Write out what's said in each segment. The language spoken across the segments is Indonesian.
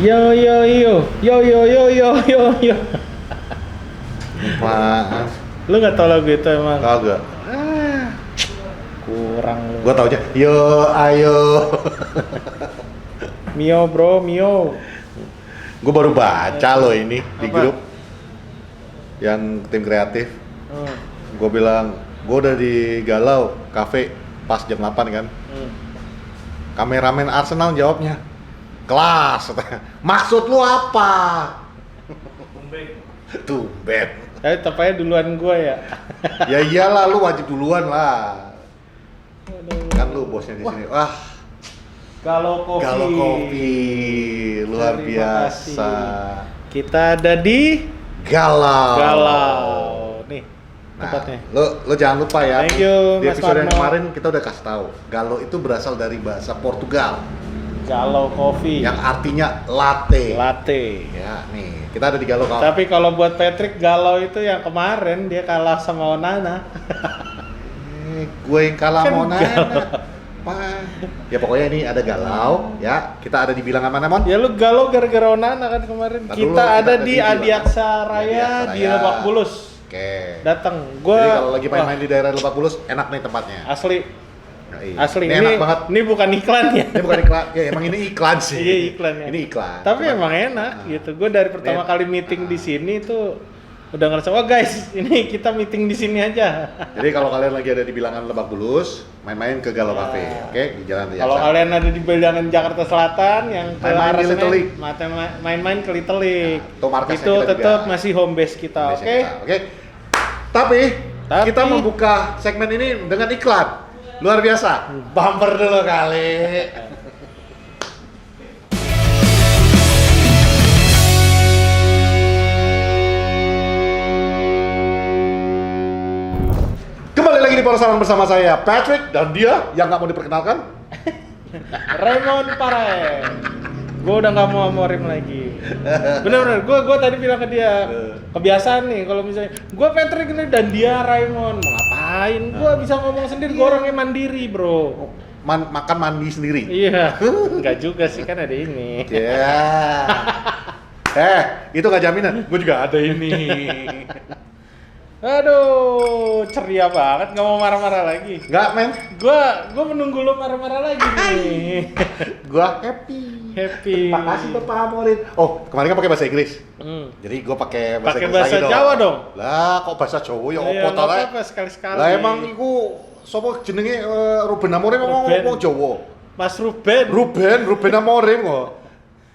Yo yo yo yo yo yo yo yo yo. Maaf. Lu nggak tau lagu itu emang? Kagak. Kurang lu. Gua tau aja. Yo ayo. Mio bro, Mio. Gua baru baca loh ini di Apa? grup yang tim kreatif. Hmm. Gua bilang, gua udah di Galau Cafe pas jam 8 kan. Kameramen Arsenal jawabnya, kelas. Maksud lu apa? Tumben. Tapi tepatnya duluan gua ya. Ya iyalah, lu wajib duluan lah. Aduh. Kan lu bosnya di sini. Wah, Galau Kopi. Galau Kopi luar Terima biasa. kasih. Kita ada di Galau. Galau. Nih Nah, tempatnya. lo jangan lupa ya. Thank you, Di Mas episode yang Marno. kemarin kita udah kasih tahu. Galau itu berasal dari bahasa Portugal Galau Kopi. yang artinya latte. Latte. Ya, nih, kita ada di Galau Coffee. Tapi kalau buat Patrick galau itu yang kemarin dia kalah sama Onana. Gue yang kalah Kan mau nanya. Ya pokoknya ini ada Galau, ya. Kita ada di bilangan mana, Mon? Ya lu galau gara-gara Onana kan kemarin. Ntar Kita dulu, ada kita di ada di Adiaksa Raya Adiaksa di Raya. Lebak Bulus. Oke. Datang. Jadi Gua kalau lagi main-main di daerah Lebak Bulus, enak nih tempatnya. asli Nah, iya. asli Ini enak banget. Ini bukan iklan ya. Ini bukan iklan, ya emang ini iklan sih. Iya, iklan ya. Ini iklan. Tapi Cuman- emang enak gitu. Gue dari pertama Ini- kali meeting di sini tuh udah ngerasa, wah guys, ini kita meeting di sini aja. Jadi kalau kalian lagi ada di bilangan Lebak Bulus, main-main ke Galau Cafe, oke? Di Jalan Raya. Kalau kalian ada di bilangan Jakarta Selatan yang ke Main-main arah di Little Senen, League. main-main ke Little League. Nah, itu markasnya Itu kita tetap juga. masih home base kita, oke? Oke. Tapi Tapi- kita membuka segmen ini dengan iklan. Luar biasa. Bumper dulu kali. Kembali lagi di Porosaran bersama saya Patrick dan dia yang nggak mau diperkenalkan. Raymond Parae. Gue udah nggak mau amorim lagi. Bener-bener, gue tadi bilang ke dia kebiasaan nih kalau misalnya gue Patrick ini dan dia Raymond mau ngapain? Gue bisa ngomong sendiri, gue orangnya mandiri bro. Makan mandi sendiri. Iya, nggak juga sih kan ada ini. Ya. Itu nggak jaminan. Gue juga ada ini. Aduh, ceria banget, nggak mau marah-marah lagi. Nggak, men. Gue menunggu lo marah-marah lagi nih. Gua happy. Happy. Terima kasih Bapak Amorin. Oh, kemarin kan pakai bahasa Inggris. Jadi gua pakai bahasa Pakai Inggris bahasa lagi Jawa dong. Lah, kok bahasa Jawa ya Iya, opo nggak ta rek? apa-apa sekali-sekali. Lah emang iku sapa jenenge Ruben Amorim Ruben. ngomong Jawa. Mas Ruben. Ruben Amorim kok.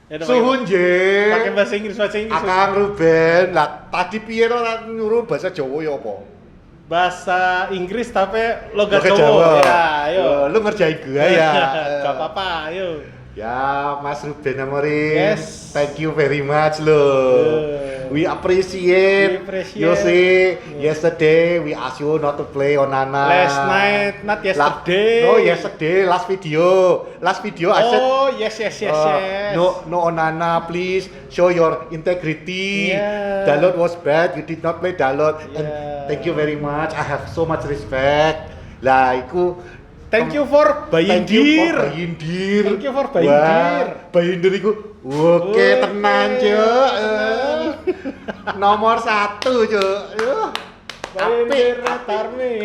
Ya udah, Suhun je. pakai bahasa Inggris. Akang Ruben. Lah tadi piye ora nyuruh bahasa Jawa ya apa? Bahasa Inggris tapi logat Logat Jawa. Ya, ayo. Lu ngerjain gua ya. Gak apa-apa, ayo. Ya, Mas Ruben Amorim. Yes. Thank you very much loh. We appreciate. We appreciate. You see, yesterday we asked you not to play Onana. Last night, not yesterday. No, yesterday, last video. Last video I said, Oh, yes. no Onana, please show your integrity. Yeah. Dalot was bad, you did not play Dalot. And Yeah. thank you very much. I have so much respect. Lah, iku Thank you for Thank you for Bayindir. Bayindir. Thank you for Bayindir. Wah, Bayindir iku oke Oke, tenan, Cuk. tenan. Nomor 1, Cuk. Bayindir Apik, Army.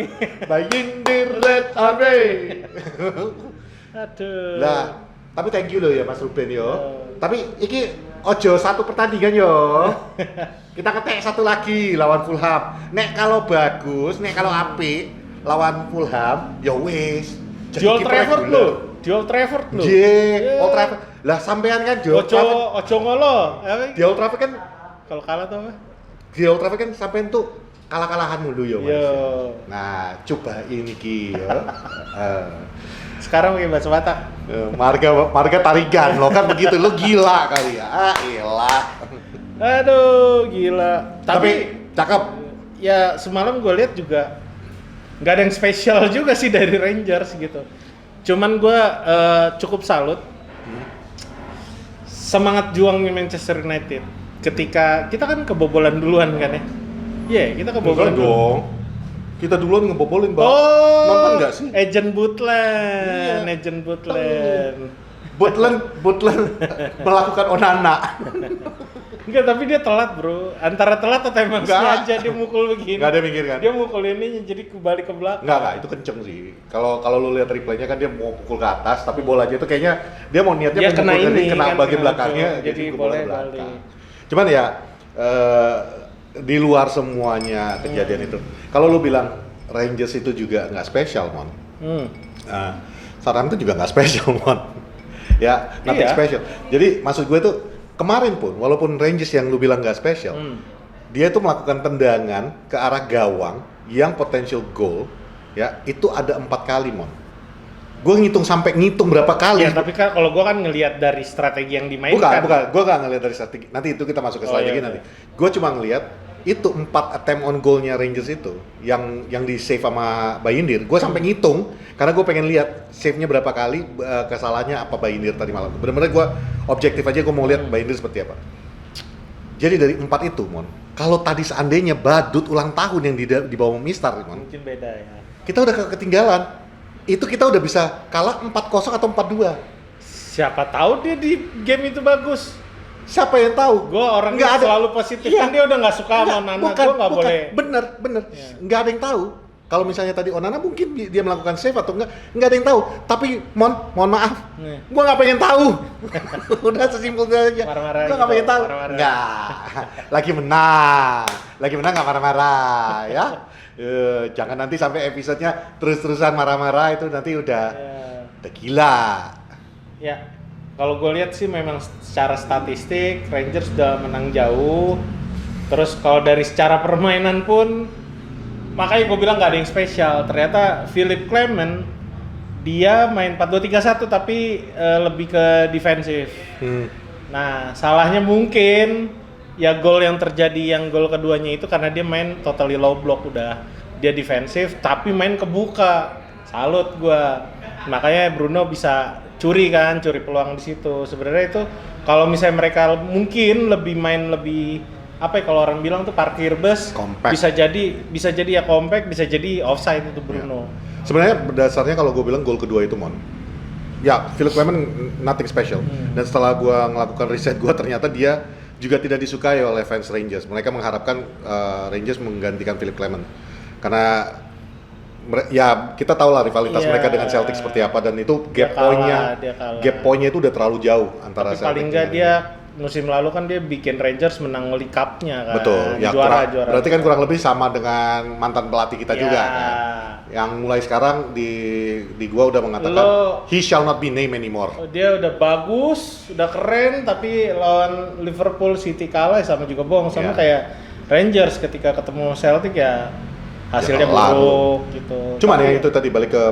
Bayindir Red Army. Aduh. Lah, tapi thank you loh ya Mas Ruben yo. Ya. Tapi iki ojo satu pertandingan yo. Kita ketek satu lagi lawan Fulham. Nek kalau bagus, nek kalau apik lawan Fulham, ya wis. Di Old Trafford lo. Di Old Trafford lo. Ye, Old Trafford. Lah sampean kan di Old Trafford. Ojo ngolo. Apa? Di Old Trafford kan Kalau kalah tuh apa? di Old Trafford kan sampean tuh kalah-kalahan mulu ya, Mas. Yo. Nah, coba ini ki ya. Sekarang pakai bahasa Batak. Marga tarigan lo kan begitu, lo gila kali ya. Ah, iyalah. Aduh, gila. Tapi cakep. Ya semalam gue lihat juga nggak ada yang spesial juga sih dari Rangers gitu. Cuman gue cukup salut semangat juangnya Manchester United ketika kita kan kebobolan duluan kan ya. Iya, kita kebobolan Enggak duluan. dong. Kita duluan ngebobolin, Bang. Oh, Nonton nggak sih? Agent Butland, Iya. Agent Butland. Butland melakukan onana. Enggak, tapi dia telat bro. Antara telat atau emang Enggak. sengaja dia mukul begini. Nggak ada mikir kan? Dia mukul ini jadi kebalik ke belakang. Enggak, itu kenceng sih. Kalau lu lihat replaynya kan dia mau pukul ke atas, tapi bolanya itu kayaknya dia mau niatnya Dia kena memukul ini, kena kan, bagian kena belakangnya, betul. Jadi ke bola boleh belakang. balik. Cuman ya di luar semuanya kejadian itu, kalau lu bilang Rangers itu juga nggak spesial, Mon. Southampton juga nggak spesial, Mon. Ya, nothing Iya. special. Jadi maksud gue tuh kemarin pun, walaupun Rangers yang lu bilang nggak spesial, dia itu melakukan tendangan ke arah gawang yang potential goal, ya itu ada 4 kali, Mon. Gue ngitung berapa kali. Ya tapi kan kalau gua kan ngelihat dari strategi yang dimainkan. Bukan. Gue nggak ngeliat dari strategi. Nanti itu kita masuk ke slide lagi nanti. Gue cuma ngeliat itu 4 attempt on goal-nya Rangers itu yang di save sama Bayindir. Gue sampai ngitung karena gue pengen lihat save-nya berapa kali, kesalahannya apa Bayindir tadi malam. Bener-bener gue objektif aja, gue mau lihat Bayindir seperti apa. Jadi dari 4 itu, Mon, kalau tadi seandainya Badut ulang tahun yang di bawah Mistar, Mon, Mungkin beda ya. kita udah ketinggalan. Itu kita udah bisa kalah 4-0 atau 4-2. Siapa tahu dia di game itu bagus. Siapa yang tahu? Gue orangnya Nggak ada. selalu positif, Iya. kan dia udah nggak suka sama Onana, gue nggak boleh. Bener. Iya. Nggak ada yang tahu. Kalau misalnya tadi Onana mungkin dia melakukan save atau nggak ada yang tahu. Tapi mohon maaf, Nih. gua nggak pengen tahu. Udah sesimpel itu aja. Marah-marah Gua nggak gitu, pengen tahu. marah-marah. Nggak. Lagi menang nggak marah-marah ya. Jangan nanti sampai episodenya terus-terusan marah-marah, itu nanti udah gila. Ya, kalau gue lihat sih memang secara statistik Rangers sudah menang jauh. Terus kalau dari secara permainan pun, makanya gue bilang nggak ada yang spesial. Ternyata Philip Clement dia main 4-2-3-1 tapi lebih ke defensif. Nah, salahnya mungkin ya gol yang terjadi, yang gol keduanya itu karena dia main totally low block, udah dia defensif tapi main kebuka. Salut gua. Makanya Bruno bisa curi peluang di situ. Sebenarnya itu kalau misalnya mereka mungkin lebih apa ya, kalau orang bilang tuh parkir bus, Compact. bisa jadi ya compact, bisa jadi offside itu Bruno. Sebenarnya berdasarnya kalau gue bilang gol kedua itu, Mon, ya Philip Clement nothing special. Dan setelah gue ngelakukan riset gue, ternyata dia juga tidak disukai oleh fans Rangers. Mereka mengharapkan Rangers menggantikan Philip Clement karena ya kita tahu lah rivalitas mereka dengan Celtic seperti apa, dan itu Dia kalah. gap poinnya itu udah terlalu jauh antara Tapi Celtic paling nggak dengan dia musim lalu kan dia bikin Rangers menang League Cup-nya kan. betul, ya juara. berarti kan kurang lebih sama dengan mantan pelatih kita juga kan. Yang mulai sekarang di gua udah mengatakan he shall not be named anymore. Dia udah bagus, udah keren, tapi lawan Liverpool, City kalah sama juga bohong. Sama kayak Rangers ketika ketemu Celtic ya hasilnya buruk gitu. Cuman ya itu tadi balik ke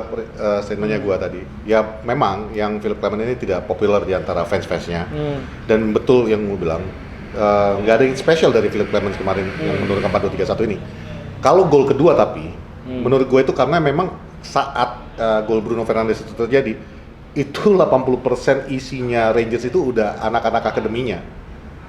statementnya gua tadi. Ya memang yang Philip Clement ini tidak populer di antara fans-fansnya. Dan betul yang gua bilang, nggak ada yang spesial dari Philip Clement kemarin yang menurunkan 4-2-3-1 ini. Kalau gol kedua tapi menurut gue itu karena memang saat gol Bruno Fernandes itu terjadi, itu 80% isinya Rangers itu udah anak-anak akademinya.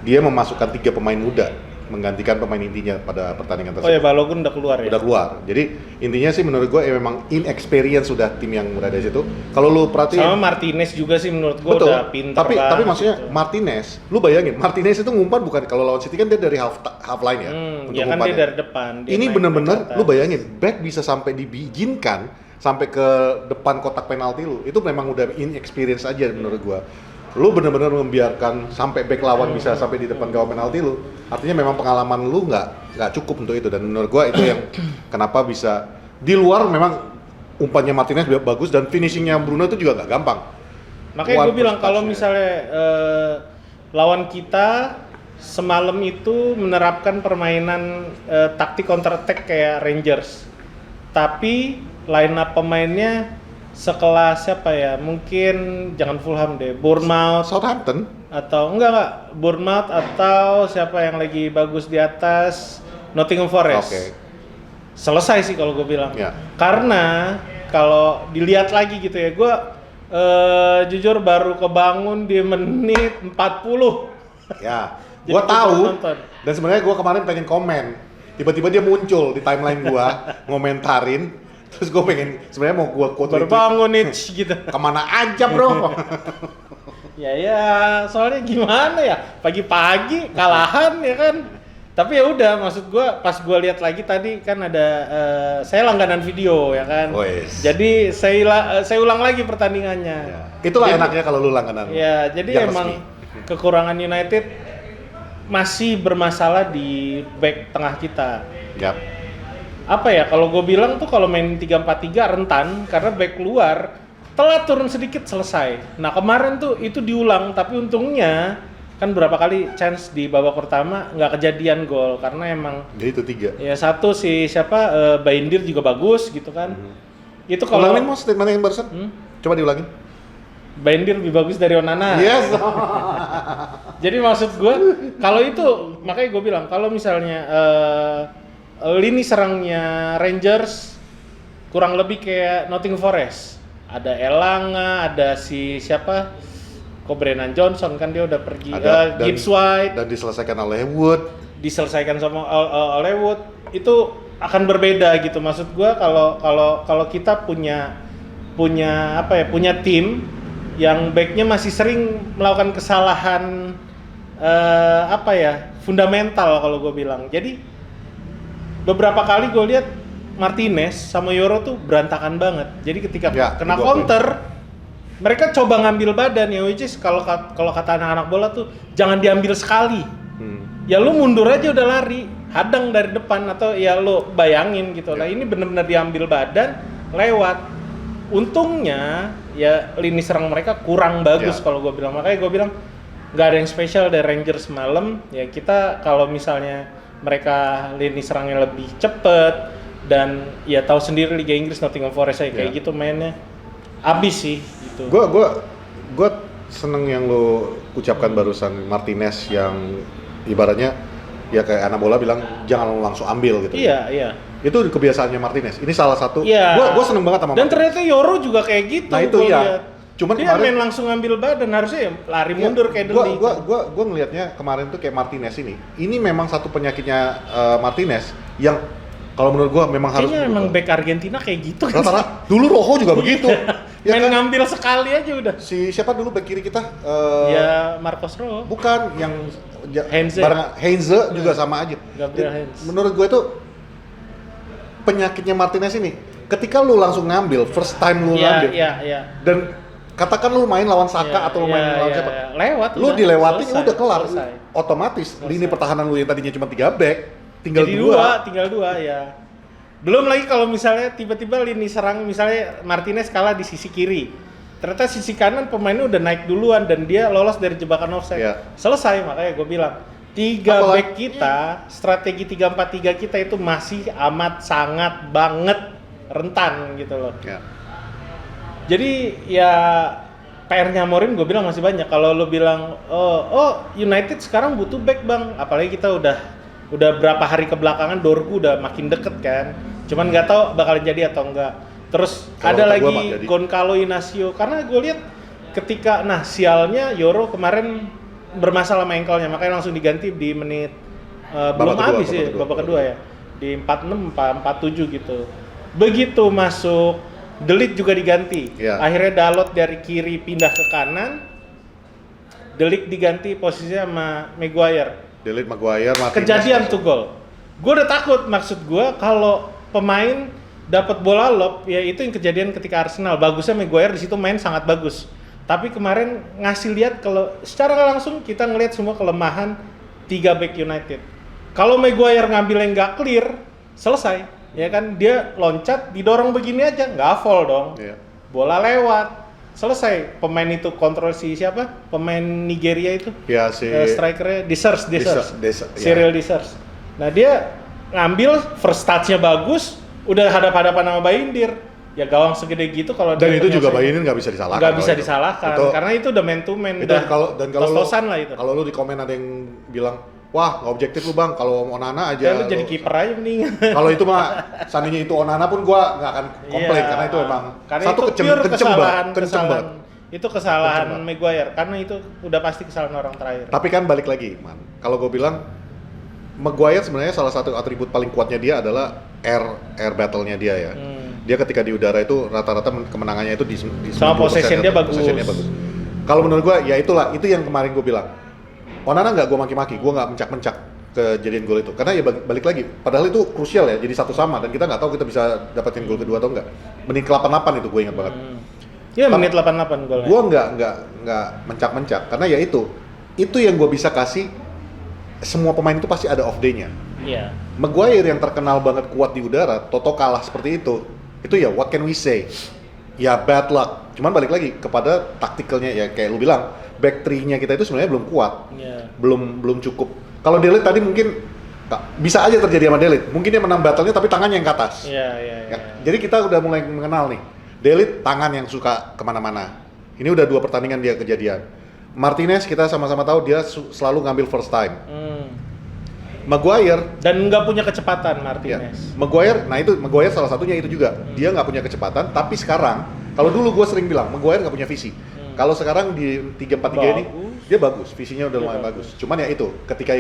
Dia memasukkan 3 pemain muda menggantikan pemain intinya pada pertandingan tersebut. Oh ya, Balogun udah keluar ya? Udah keluar. Jadi intinya sih menurut gue memang inexperience sudah tim yang berada di situ. Kalau lu perhatiin sama Martinez juga sih menurut gue betul, udah pinter tapi banget maksudnya gitu. Martinez, lu bayangin Martinez itu ngumpan bukan, kalau lawan City kan dia dari half line ya. Untuk ya kan ngumpan dia ya. dari depan. Dia Ini main bener-bener ke atas. lu bayangin back bisa sampai dibizinkan sampai ke depan kotak penalti lu. Itu memang udah inexperience aja menurut gua. Lu bener-bener membiarkan sampai back lawan bisa sampai di depan gawang penalti lu. Artinya memang pengalaman lu nggak cukup untuk itu, dan menurut gua itu yang kenapa bisa di luar memang umpannya Martinez bagus dan finishingnya Bruno itu juga nggak gampang. Makanya gue bilang kalau misalnya lawan kita semalam itu menerapkan permainan taktik counter attack kayak Rangers, tapi line up pemainnya sekelas siapa ya? Mungkin jangan Fulham deh, Bournemouth Southampton atau enggak Bournemouth atau siapa yang lagi bagus di atas, Nottingham Forest. Oke. Selesai sih kalau gue bilang. Ya. Karena kalau dilihat lagi gitu ya, gue jujur baru kebangun di menit 40. Ya, Jadi gua tahu. nonton. Dan sebenarnya gua kemarin pengen komen. Tiba-tiba dia muncul di timeline gua ngomentarin. Terus gue pengen sebenarnya mau gue quote Baru bangun nih gitu. kemana aja bro. Ya, soalnya gimana ya? Pagi-pagi kalahan ya kan. Tapi ya udah, maksud gua pas gua lihat lagi tadi kan ada saya langganan video ya kan. Jadi saya ulang lagi pertandingannya. Ya. Itulah jadi, enaknya kalau lu langganan. Ya, jadi emang kekurangan United masih bermasalah di back tengah kita. Yap. Apa ya, kalau gue bilang tuh kalau main 3-4-3 rentan karena back luar telat turun sedikit selesai. Nah kemarin tuh itu diulang, tapi untungnya kan berapa kali chance di babak pertama nggak kejadian gol karena emang. Jadi itu 3. Ya satu si siapa Baindir juga bagus gitu kan. Itu kalau. Ulangin mau statement yang barusan. Coba diulangin. Baindir lebih bagus dari Onana. Yes. Jadi maksud gue kalau itu makanya gue bilang kalau misalnya lini serangnya Rangers kurang lebih kayak Nottingham Forest. Ada Elanga, ada si siapa? Kok Brennan Johnson kan dia udah pergi. Gibbs White dan diselesaikan oleh Wood. Diselesaikan sama oleh Wood. Itu akan berbeda gitu. Maksud gua kalau kita punya tim yang backnya masih sering melakukan kesalahan fundamental kalau gue bilang. Jadi beberapa kali gue lihat Martinez sama Yoro tuh berantakan banget. Jadi ketika kena counter, mereka coba ngambil badan ya, which is kalau kata anak-anak bola tuh jangan diambil sekali. Ya lu mundur aja udah lari, hadang dari depan atau ya lu bayangin gitu lah. Ini benar-benar diambil badan, lewat. Untungnya ya lini serang mereka kurang bagus kalau gue bilang. Makanya gue bilang nggak ada yang spesial dari Rangers malam. Ya kita kalau misalnya mereka lini serangnya lebih cepet dan ya tahu sendiri Liga Inggris Nottingham Forest kayak gitu mainnya abis sih gitu. Gue seneng yang lo ucapkan barusan Martinez yang ibaratnya ya kayak anak bola bilang jangan langsung ambil gitu. Iya. Itu kebiasaannya Martinez. Ini salah satu. Gue seneng banget sama. Dan ternyata Yoro juga kayak gitu. Nah itu ya. Cuman dia main langsung ngambil badan, harusnya lari mundur kayak Deli. Gue ngelihatnya kemarin tuh kayak Martinez ini memang satu penyakitnya Martinez yang kalau menurut gue memang harus. Kayaknya memang back Argentina kayak gitu kan. Rata-rata dulu Rojo juga begitu. Ya main kan? Ngambil sekali aja udah. Siapa dulu back kiri kita? Ya Marcos Rojo. Bukan yang Heinze juga sama aja. Gabriel Heinze. Menurut gue itu penyakitnya Martinez ini. Ketika lu langsung ngambil, first time lu ngambil. Iya. Dan katakan lu main lawan Saka atau lu main lawan siapa? Lewat. Lu dilewatin udah kelar. Selesai. Otomatis lini pertahanan lu yang tadinya cuma 3 back tinggal dua ya. Belum lagi kalau misalnya tiba-tiba lini serang misalnya Martinez kalah di sisi kiri. Ternyata sisi kanan pemainnya udah naik duluan dan dia lolos dari jebakan offside. Selesai, makanya gue bilang 3 back kita, strategi 3-4-3 kita itu masih amat sangat banget rentan gitu loh. Jadi ya PR-nya Amorim gue bilang masih banyak. Kalau lo bilang United sekarang butuh back bang, apalagi kita udah berapa hari kebelakangan Dorgu udah makin deket kan. Cuman nggak tahu bakalan jadi atau enggak. Terus kalo ada lagi Goncalo Inacio karena gue lihat ketika sialnya Yoro kemarin bermasalah sama ankle-nya makanya langsung diganti di menit belum habis ya babak kedua ya di 46 47 gitu. Begitu masuk De Ligt juga diganti. Akhirnya Dalot dari kiri pindah ke kanan. De Ligt diganti posisinya sama Maguire. Kejadian tuh gol. Gue udah takut, maksud gue kalau pemain dapat bola lob, ya itu yang kejadian ketika Arsenal. Bagusnya Maguire di situ main sangat bagus. Tapi kemarin ngasih lihat kalau secara nggak langsung kita ngelihat semua kelemahan 3 back United. Kalau Maguire ngambil yang nggak clear, selesai. Ya kan dia loncat, didorong begini aja, nggak foul dong. Bola lewat. Selesai, pemain itu kontrol si siapa? Pemain Nigeria itu? Ya si strikernya Desers. Cyril Desers. Nah dia ngambil first touch-nya bagus, udah hadap-hadapan sama Baindir. Ya gawang segede gitu kalau dan itu juga Baindir nggak bisa disalahkan. Nggak bisa disalahkan karena itu udah man to man. Itu kalau tos-tosan lah itu. Kalau lu di komen ada yang bilang wah, nggak objektif lu bang, kalau Onana aja. Ya lu jadi kiper aja mending. Kalau itu mah, seandainya itu Onana pun gua nggak akan komplain karena itu emang karena satu kenceng banget. Itu kesalahan Maguire, karena itu udah pasti kesalahan orang terakhir. Tapi kan balik lagi, man. Kalau gua bilang, Maguire sebenarnya salah satu atribut paling kuatnya dia adalah air battle-nya dia ya. Dia ketika di udara itu rata-rata kemenangannya itu di sama 90%, possession dia bagus. possession-nya bagus. Kalau menurut gua ya itulah, itu yang kemarin gua bilang. Onana nggak gua maki-maki, gua nggak mencak-mencak kejadian gol itu. Karena ya balik lagi, padahal itu krusial ya, jadi 1-1 dan kita nggak tahu kita bisa dapetin gol kedua atau enggak. Menit ke-88 itu gue ingat banget. Iya, menit 88 golnya. Gua nggak mencak-mencak karena ya itu yang gua bisa kasih. Semua pemain itu pasti ada off day-nya. Iya. Maguire yang terkenal banget kuat di udara, Toto kalah seperti itu ya what can we say? Ya bad luck. Cuman balik lagi kepada taktikalnya ya, kayak lu bilang, back three-nya kita itu sebenarnya belum kuat. Iya. Belum cukup. Kalau Delete tadi mungkin bisa aja terjadi sama Delete. Mungkin dia menang battle-nya tapi tangannya yang ke atas. Iya. Jadi kita udah mulai mengenal nih. Delete tangan yang suka kemana-mana. Ini udah 2 pertandingan dia kejadian. Martinez kita sama-sama tahu dia selalu ngambil first time. Maguire dan nggak punya kecepatan ya, Martinez. Maguire salah satunya itu juga. Dia nggak punya kecepatan, tapi sekarang kalau dulu gue sering bilang Maguire nggak punya visi. Kalau sekarang di 3-4-3 ini dia bagus, visinya udah lumayan bagus. Cuman ya itu, ketika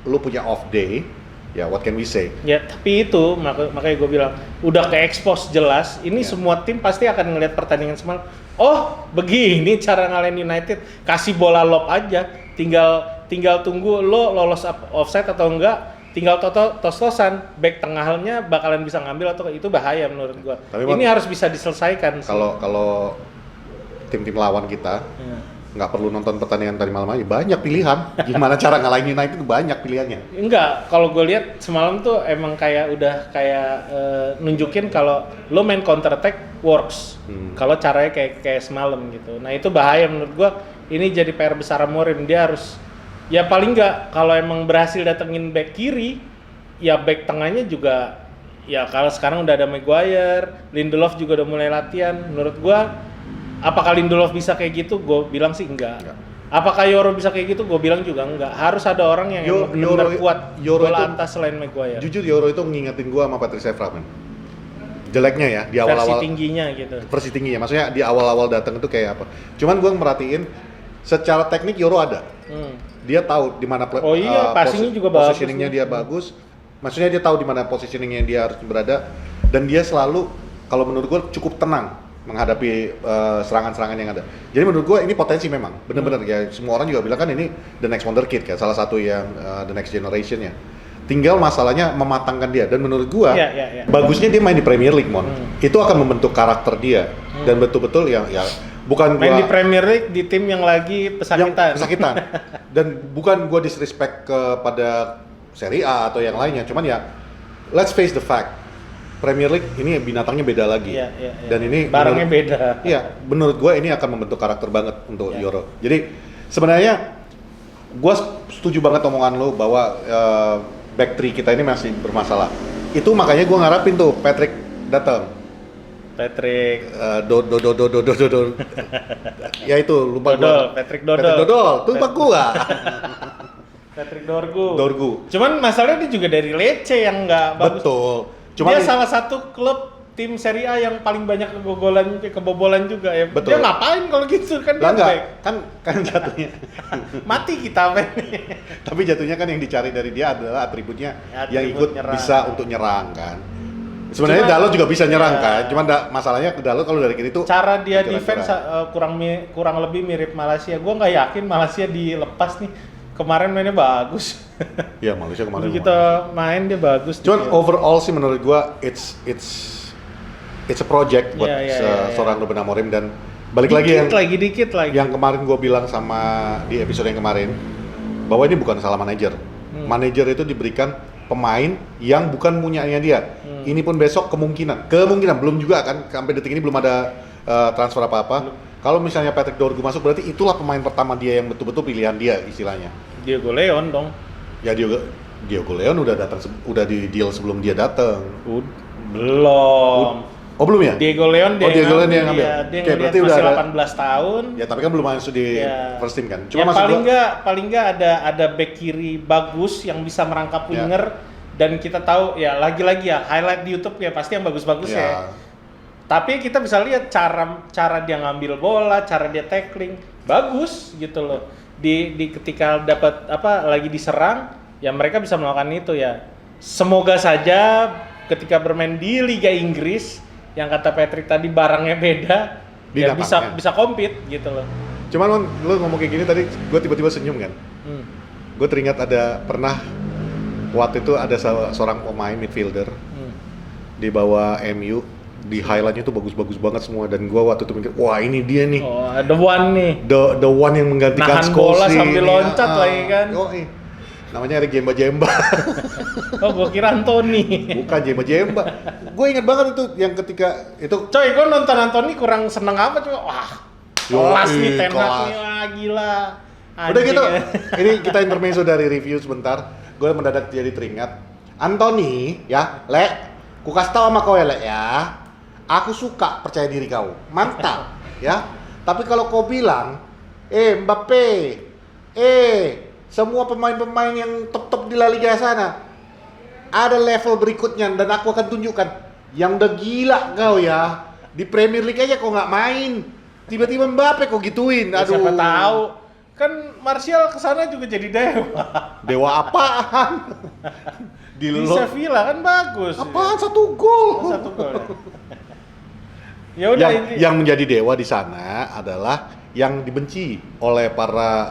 lu punya off day, ya what can we say? Ya tapi itu makanya gue bilang udah ke expose jelas. Ini semua tim pasti akan ngelihat pertandingan semalam. Oh begini cara ngalahin United, kasih bola lob aja, tinggal tunggu lo lolos offside atau enggak, tinggal tos-tosan, back tengahnya bakalan bisa ngambil atau itu bahaya menurut gua. Tapi ini harus bisa diselesaikan. Kalau tim-tim lawan kita nggak perlu nonton pertandingan tadi malam aja, banyak pilihan. Gimana cara ngalahin United itu banyak pilihannya. Enggak, kalau gue lihat semalam tuh emang udah nunjukin kalau lo main counter attack works. Kalau caranya kayak semalam gitu. Nah itu bahaya menurut gue. Ini jadi PR besar Amorim. Dia harus ya paling nggak kalau emang berhasil datengin back kiri, ya back tengahnya juga ya kalau sekarang udah ada Maguire, Lindelof juga udah mulai latihan. Menurut gue apakah Lindelof bisa kayak gitu? Gue bilang sih enggak. Apakah Yoro bisa kayak gitu? Gue bilang juga enggak. Harus ada orang yang benar-benar kuat bola antas selain Maguire. Jujur Yoro itu ngingetin gue sama Patrice Evra, man. Jeleknya ya di awal-awal. Versi tingginya gitu. Versi tingginya, maksudnya di awal-awal datang itu kayak apa? Cuman gue merhatiin secara teknik Yoro ada. Dia tahu di mana passingnya juga bagus. Positioningnya dia bagus. Maksudnya dia tahu di mana positioningnya dia harus berada dan dia selalu kalau menurut gue cukup tenang menghadapi serangan-serangan yang ada. Jadi menurut gue ini potensi memang, bener-bener ya. Semua orang juga bilang kan ini the next wonder kid kan, salah satu yang the next generation-nya. Tinggal masalahnya mematangkan dia dan menurut gue bagusnya dia main di Premier League, Mon. Itu akan membentuk karakter dia dan betul-betul ya bukan main di Premier League di tim yang lagi pesakitan. Dan bukan gue disrespect kepada Serie A atau yang lainnya, cuman ya let's face the fact. Premier League ini binatangnya beda lagi, dan ini barangnya beda. Iya, menurut gue ini akan membentuk karakter banget untuk Euro. Jadi sebenarnya gue setuju banget omongan lo bahwa back three kita ini masih bermasalah. Itu makanya gue ngarapin tuh Patrick datang. Patrick Dodol. Ya itu lupa gue. Patrick Dodol. Tuh lupa gue. Patrick Dorgu. Cuman masalahnya dia juga dari Lecce yang nggak bagus. Betul. Dia salah satu klub tim Serie A yang paling banyak kebobolan juga ya. Betul. Dia ngapain kalau gitu kan? Kan jatuhnya. Mati kita men. Tapi jatuhnya kan yang dicari dari dia adalah atributnya yang ikut nyerang. Bisa untuk nyerang kan. Sebenarnya Dalot juga bisa nyerang kan. Cuman masalahnya Dalot kalau dari kiri itu cara dia defense kurang lebih mirip Malaysia. Gua nggak yakin Malaysia dilepas nih. Kemarin mainnya bagus. Iya, Malaysia kemarin. Kita main dia bagus. Cuman overall sih menurut gua it's a project buat seorang Ruben Amorim dan balik dikit lagi. Yang kemarin gua bilang sama di episode yang kemarin bahwa ini bukan salah manajer. Manajer itu diberikan pemain yang bukan punyanya dia. Ini pun besok kemungkinan belum juga kan sampai detik ini belum ada transfer apa-apa. Kalau misalnya Patrick Dorgu masuk berarti itulah pemain pertama dia yang betul-betul pilihan dia istilahnya. Diego Leon dong. Ya Diego Leon udah di deal sebelum dia datang. Belum. Oh belum ya? Diego Leon dia ngambil. Dia berarti udah masih 18 tahun. Ya tapi kan belum masuk di first team kan. Cuma paling nggak ada back kiri bagus yang bisa merangkap winger dan kita tahu ya lagi-lagi ya highlight di YouTube ya pasti yang bagus-bagus ya. Tapi kita bisa lihat cara dia ngambil bola, cara dia tackling bagus gitu loh. Di ketika dapat lagi diserang, ya mereka bisa melakukan itu ya. Semoga saja ketika bermain di Liga Inggris yang kata Patrick tadi barangnya beda, ya Binatang, bisa compete gitu loh. Cuman Mon, lu ngomong kayak gini tadi, gue tiba-tiba senyum kan. Gue teringat ada pernah waktu itu ada seorang pemain midfielder di bawah MU, di highlightnya tuh bagus-bagus banget semua, dan gue waktu itu mikir, wah ini dia nih. Oh, the one nih. The one yang menggantikan Nahan Scholes bola nih. sambil loncat lagi kan. Namanya Eric Jemba. Oh, gue kira Anthony. Bukan Jemba. Gue ingat banget itu yang ketika itu. Coy, gue nonton Anthony kurang seneng apa cuma wah. Kelas nih Ten Hag nih, wah gila. Udah gitu. Ini kita intermezzo dari review sebentar. Gue mendadak jadi teringat. Anthony, ya, ku kasih tau sama kau ya, ya. Aku suka percaya diri kau. Mantap, ya. Tapi kalau kau bilang, Mbappe, semua pemain-pemain yang top-top di La Liga sana, ada level berikutnya dan aku akan tunjukkan. Yang udah gila kau ya. Di Premier League aja kau nggak main. Tiba-tiba Mbappe kau gituin. Ya, Aduh. siapa tahu. Kan Martial kesana juga jadi dewa. Dewa apaan? Di Sevilla kan bagus. Apaan? 1 gol. 1 gol. Ya udah ini. Yang menjadi dewa di sana adalah yang dibenci oleh para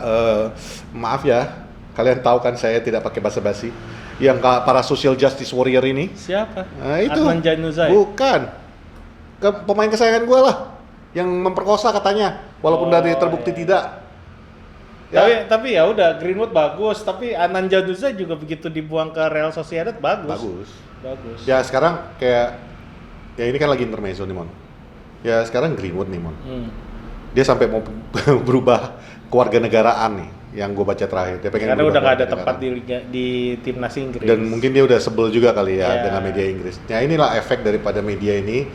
maaf ya, kalian tahu kan saya tidak pakai basa-basi. Yang para social justice warrior ini. Siapa? Nah, itu. Adnan Januzaj. Bukan. Pemain kesayangan gue lah. Yang memperkosa katanya, walaupun dari terbukti tidak. Ya. Tapi ya udah, Greenwood bagus, tapi Adnan Januzaj juga begitu dibuang ke Real Sociedad bagus. Ya sekarang kayak ya ini kan lagi intermezzo nih Mon. Ya sekarang Greenwood nih Mon. Dia sampai mau berubah kewarganegaraan nih yang gue baca terakhir. Dia pengen karena udah gak ada tempat di timnas Inggris. Dan mungkin dia udah sebel juga kali ya dengan media Inggris. Ya inilah efek daripada media ini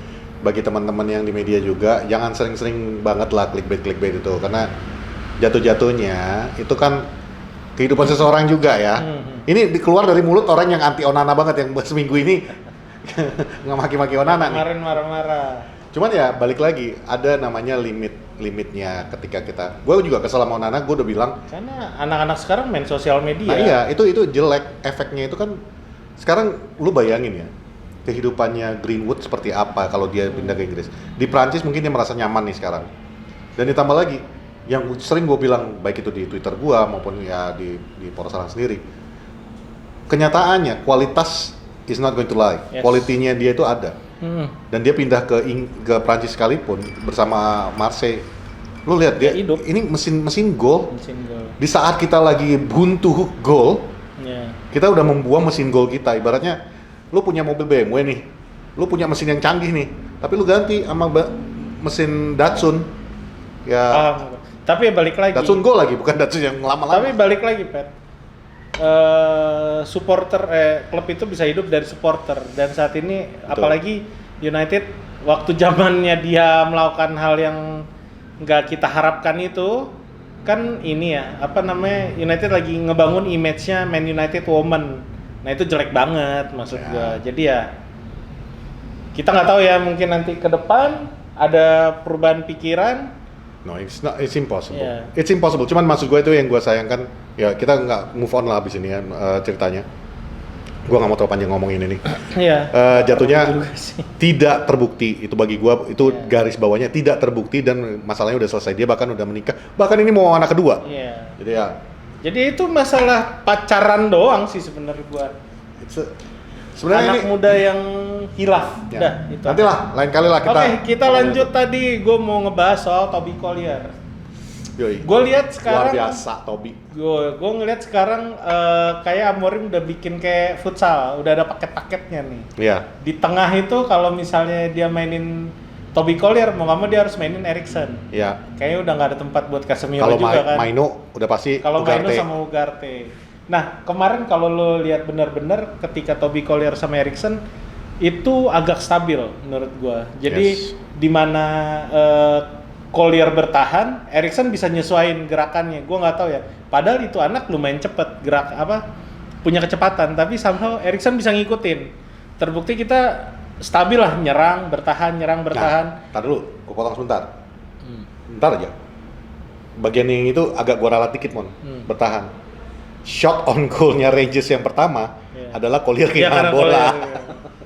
bagi teman-teman yang di media juga, jangan sering-sering banget lah clickbait itu, karena jatuh-jatuhnya itu kan kehidupan seseorang juga ya. Ini keluar dari mulut orang yang anti Onana banget, yang seminggu ini nggak maki-maki Onana nih. Kemarin marah-marah. Cuman ya balik lagi, ada namanya limitnya ketika gue juga kesel sama Onana, gue udah bilang. Karena anak-anak sekarang main sosial media. Nah iya, itu jelek, efeknya itu kan. Sekarang lu bayangin ya, kehidupannya Greenwood seperti apa kalau dia pindah ke Inggris. Di Prancis mungkin dia merasa nyaman nih sekarang. Dan ditambah lagi, yang sering gue bilang, baik itu di Twitter gue maupun ya di Porosaran sendiri, kenyataannya kualitas is not going to lie. Yes. Quality-nya dia itu ada. Dan dia pindah ke Prancis sekalipun bersama Marseille. Lu lihat dia hidup. Ini mesin gol. Mesin gol. Di saat kita lagi buntu gol, kita udah membuang mesin gol kita. Ibaratnya lu punya mobil BMW nih, lu punya mesin yang canggih nih, tapi lu ganti sama mesin Datsun. Ya. Tapi balik lagi. Datsun Go lagi, bukan Datsun yang lama-lama. Tapi balik lagi, Pat. Supporter klub itu bisa hidup dari supporter, dan saat ini betul. Apalagi United waktu zamannya dia melakukan hal yang nggak kita harapkan itu kan ini ya, apa namanya, United lagi ngebangun image-nya Man United Woman. Nah itu jelek banget maksud gua. Jadi ya kita nggak tahu ya, mungkin nanti ke depan ada perubahan pikiran. No, it's impossible. Yeah. It's impossible. Cuman maksud gue itu yang gue sayangkan, ya kita nggak move on lah abis ini ya ceritanya. Gue nggak mau terlalu panjang ngomongin ini. Jatuhnya tidak terbukti, itu bagi gue itu garis bawahnya tidak terbukti, dan masalahnya udah selesai. Dia bahkan udah menikah, bahkan ini mau anak kedua. Jadi ya. Jadi itu masalah pacaran doang sih sebenarnya gue. Sebenarnya anak muda yang hilaf. Ya. Dah, itu. Nantilah, lain kali lah kita. Oke, kita lanjut tadi. Gue mau ngebahas soal Toby Collier. Gue lihat sekarang. Luar biasa Toby. Gue ngelihat sekarang kayak Amorim udah bikin kayak futsal, udah ada paket-paketnya nih. Iya. Di tengah itu kalau misalnya dia mainin Toby Collier, mau nggak mau dia harus mainin Eriksen. Iya. Kayaknya udah nggak ada tempat buat Casemiro juga kan. Kalau Maino udah pasti. Kalau Maino sama Ugarte. Nah, kemarin kalau lo lihat benar-benar ketika Toby Collier sama Eriksen itu agak stabil menurut gua. Jadi di mana Collier bertahan, Eriksen bisa nyesuaiin gerakannya. Gua nggak tahu ya. Padahal itu anak lumayan cepet punya kecepatan, tapi somehow Eriksen bisa ngikutin. Terbukti kita stabil lah, nyerang, bertahan. Nah, tar dulu, gua potong sebentar. Bentar aja. Bagian yang itu agak gua ralat dikit, Mon. Bertahan. Shot on goal-nya Rangers yang pertama adalah Collier kehilangan bola.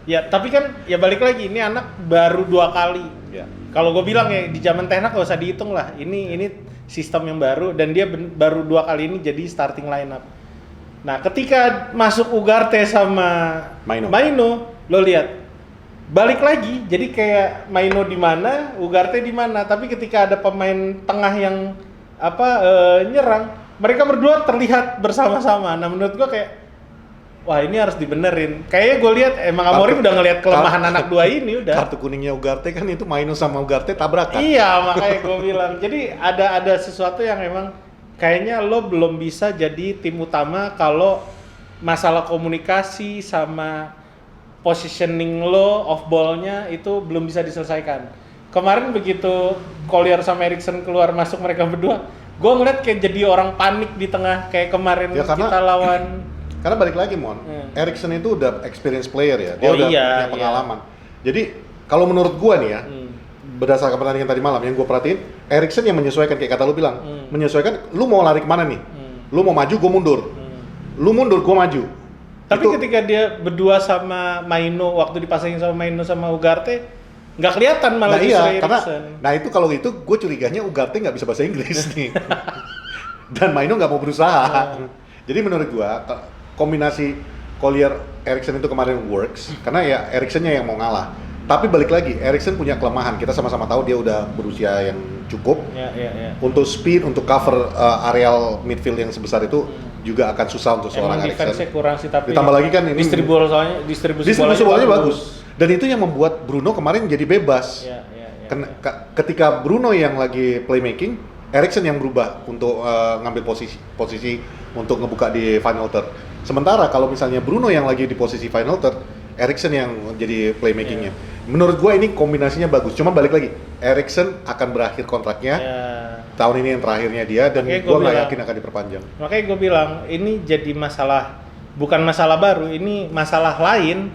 Ya, tapi kan ya balik lagi ini anak baru 2 kali. Ya. Kalau gue bilang ya di zaman Ten Hag gak usah dihitung lah. Ini sistem yang baru dan dia baru 2 kali ini jadi starting lineup. Nah, ketika masuk Ugarte sama Maino, lo lihat balik lagi. Jadi kayak Maino di mana, Ugarte di mana. Tapi ketika ada pemain tengah yang nyerang, mereka berdua terlihat bersama-sama. Nah, menurut gue kayak wah ini harus dibenerin. Kayaknya gue lihat emang Amorim udah ngelihat kelemahan anak dua ini udah. Kartu kuningnya Ugarte kan itu Maino sama Ugarte tabrakan. Iya makanya gue bilang. Jadi ada sesuatu yang emang kayaknya lo belum bisa jadi tim utama kalau masalah komunikasi sama positioning lo off ball-nya itu belum bisa diselesaikan. Kemarin begitu Collier sama Eriksen keluar masuk mereka berdua, gue ngeliat kayak jadi orang panik di tengah kayak kemarin ya, kita lawan. Karena balik lagi Eriksen itu udah experienced player ya, dia udah punya pengalaman. Jadi kalau menurut gua nih ya, berdasarkan pertandingan tadi malam yang gua perhatiin, Eriksen yang menyesuaikan kayak kata lu bilang, menyesuaikan. Lu mau lari kemana nih? Lu mau maju, gua mundur. Lu mundur, gua maju. Tapi ketika dia berdua sama Maino, waktu dipasangin sama Maino sama Ugarte, nggak kelihatan malah justru Eriksen. Karena itu kalau itu gua curiganya Ugarte nggak bisa bahasa Inggris nih, dan Maino nggak mau berusaha. Jadi menurut gua kombinasi Collier Eriksen itu kemarin works karena ya Eriksennya yang mau ngalah. Tapi balik lagi, Eriksen punya kelemahan. Kita sama-sama tahu dia udah berusia yang cukup. Untuk speed, untuk cover areal midfield yang sebesar itu juga akan susah untuk seorang Eriksen. Defense-nya kurang sih, tapi ditambah lagi kan ini distribusi bolanya bagus. Dan itu yang membuat Bruno kemarin jadi bebas. Ketika Bruno yang lagi playmaking, Eriksen yang berubah untuk ngambil posisi untuk ngebuka di final third. Sementara kalau misalnya Bruno yang lagi di posisi final third, Eriksen yang jadi playmakingnya. Menurut gue ini kombinasinya bagus. Cuma balik lagi, Eriksen akan berakhir kontraknya. Tahun ini yang terakhirnya dia, dan gue nggak yakin akan diperpanjang. Makanya gue bilang ini jadi masalah, bukan masalah baru, ini masalah lain.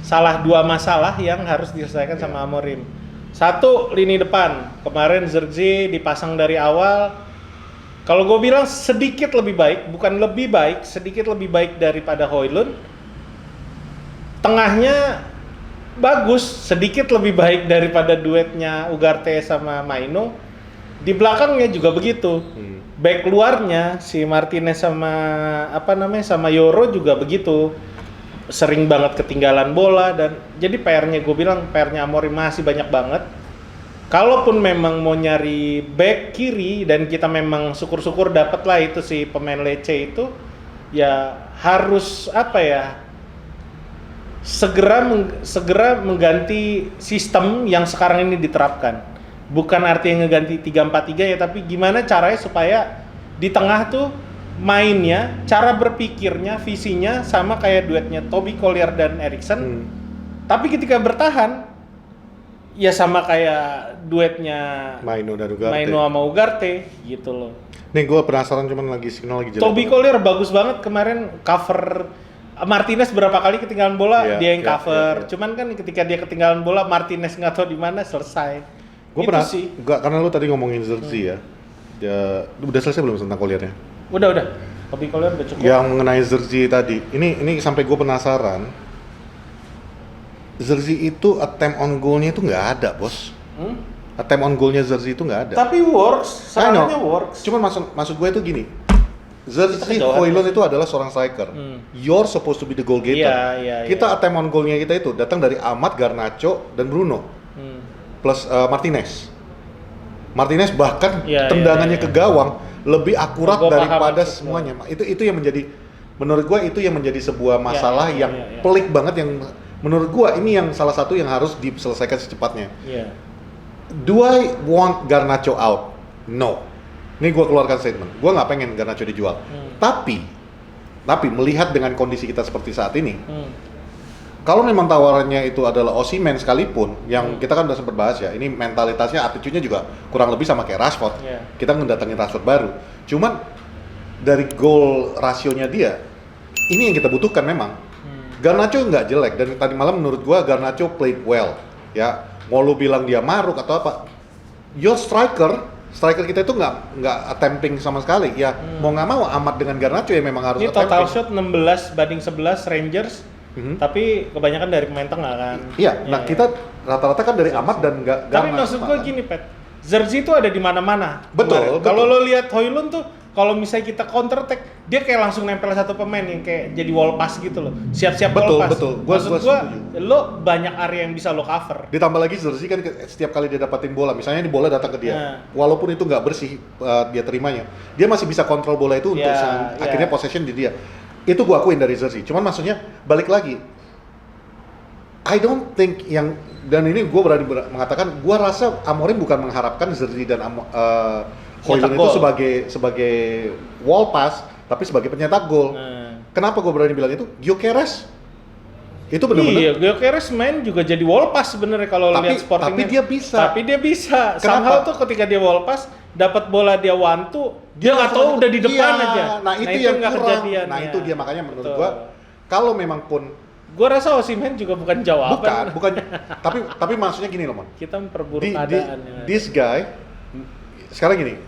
Salah 2 masalah yang harus diselesaikan sama Amorim. Satu, lini depan. Kemarin Zirkzee dipasang dari awal. Kalau gue bilang sedikit lebih baik, bukan lebih baik, sedikit lebih baik daripada Højlund. Tengahnya bagus, sedikit lebih baik daripada duetnya Ugarte sama Maino. Di belakangnya juga begitu. Back luarnya si Martinez sama sama Yoro juga begitu. Sering banget ketinggalan bola, dan jadi PR-nya gue bilang PR-nya Amorim masih banyak banget. Kalaupun memang mau nyari back kiri dan kita memang syukur-syukur dapet lah itu si pemain Lecce itu, ya harus segera mengganti sistem yang sekarang ini diterapkan. Bukan artinya ngeganti 3-4-3 ya, tapi gimana caranya supaya di tengah tuh mainnya, cara berpikirnya, visinya sama kayak duetnya Toby Collier dan Eriksen. Tapi ketika bertahan ya sama kayak duetnya Maino sama Ugarte gitu loh. Nih gue penasaran, cuman signal lagi jelek. Toby Collier bagus banget kemarin cover Martinez berapa kali ketinggalan bola, dia yang cover. Cuman kan ketika dia ketinggalan bola, Martinez nggak tahu di mana, selesai. Gue pernah sih. Karena lu tadi ngomongin Zirkzee ya, udah selesai belum tentang Colliernya? Udah. Toby Collier udah cukup. Yang mengenai Zirkzee tadi, ini sampai gue penasaran. Zirkzee itu attempt on goal-nya itu nggak ada, bos. Attempt on goal-nya Zirkzee itu nggak ada. Tapi works, serangannya works. Cuman maksud gue itu gini. Zirkzee Højlund itu adalah seorang striker. You're supposed to be the goal getter. Kita attempt on goal-nya kita itu datang dari Amat, Garnacho, dan Bruno. Plus Martinez. Martinez bahkan tendangannya ke gawang lebih akurat daripada semuanya. Itu yang menjadi, menurut gue itu yang menjadi sebuah masalah yang pelik banget, yang menurut gua ini yang salah satu yang harus diselesaikan secepatnya. Do I want Garnacho out? No. Ini gua keluarkan statement. Gua nggak pengen Garnacho dijual. Tapi melihat dengan kondisi kita seperti saat ini, kalau memang tawarannya itu adalah Osimhen sekalipun, yang kita kan udah sempat bahas ya, ini mentalitasnya, attitude-nya juga kurang lebih sama kayak Rashford. Kita ngedatengin Rashford baru. Cuman dari goal rasionya dia, ini yang kita butuhkan memang. Garnacho nggak jelek, dan tadi malam menurut gua Garnacho played well. Ya, mau lu bilang dia maruk atau apa, your striker kita itu nggak attempting sama sekali. Ya, mau nggak mau Amat dengan Garnacho ya memang harus ini attempting. Total shot 16/11 Rangers, tapi kebanyakan dari pemain tengah kan. Iya, nah kita rata-rata kan dari Ahmad dan nggak. Tapi maksud gue gini, Pet, Zerzi itu ada di mana-mana. Betul. Kalau lo lihat Højlund tuh, kalau misalnya kita counter attack, dia kayak langsung nempel satu pemain yang kayak jadi wall pass gitu loh. Siap-siap wall pass. Betul. Maksud gua, lo banyak area yang bisa lo cover. Ditambah lagi Zerzi kan setiap kali dia dapatin bola, misalnya ini bola datang ke dia, walaupun itu nggak bersih dia terimanya, dia masih bisa kontrol bola itu untuk akhirnya possession di dia. Itu gua akuin dari Zerzi. Cuman maksudnya balik lagi, I don't think dan ini gue berani mengatakan, gue rasa Amorim bukan mengharapkan Zerzi dan Højlund itu sebagai wall pass, tapi sebagai pencetak gol. Kenapa gue berani bilang itu? Gyökeres itu benar-benar. Iya, Gyökeres main juga jadi wall pass sebenarnya kalau lihat Sporting. Tapi dia bisa. Tapi dia bisa. Somehow tuh ketika dia wall pass, dapat bola dia one two, dia nggak tahu udah di depan aja. Nah itu yang nggak kejadian. Nah itu dia, makanya menurut gue, kalau memang pun gue rasa Osimhen juga bukan jawaban. Bukan. tapi maksudnya gini loh, Mon. Kita memperburuk keadaan. This guy sekarang gini,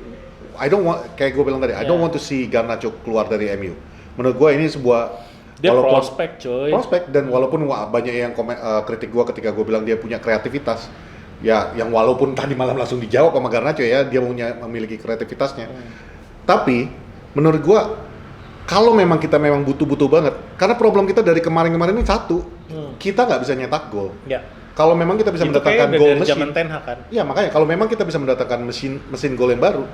kayak gue bilang tadi, I don't want to see Garnacho keluar dari MU. Menurut gue ini sebuah prospek, dan walaupun banyak yang kritik gue ketika gue bilang dia punya kreativitas, ya yang walaupun tadi malam langsung dijawab sama Garnacho ya, dia memiliki kreativitasnya. Tapi menurut gue, kalau memang kita butuh banget, karena problem kita dari kemarin-kemarin ini satu, kita nggak bisa nyetak gol. Ya. Kalau memang kita bisa mendatangkan gol mesin, kan? Iya makanya kalau memang kita bisa mendatangkan mesin gol yang baru,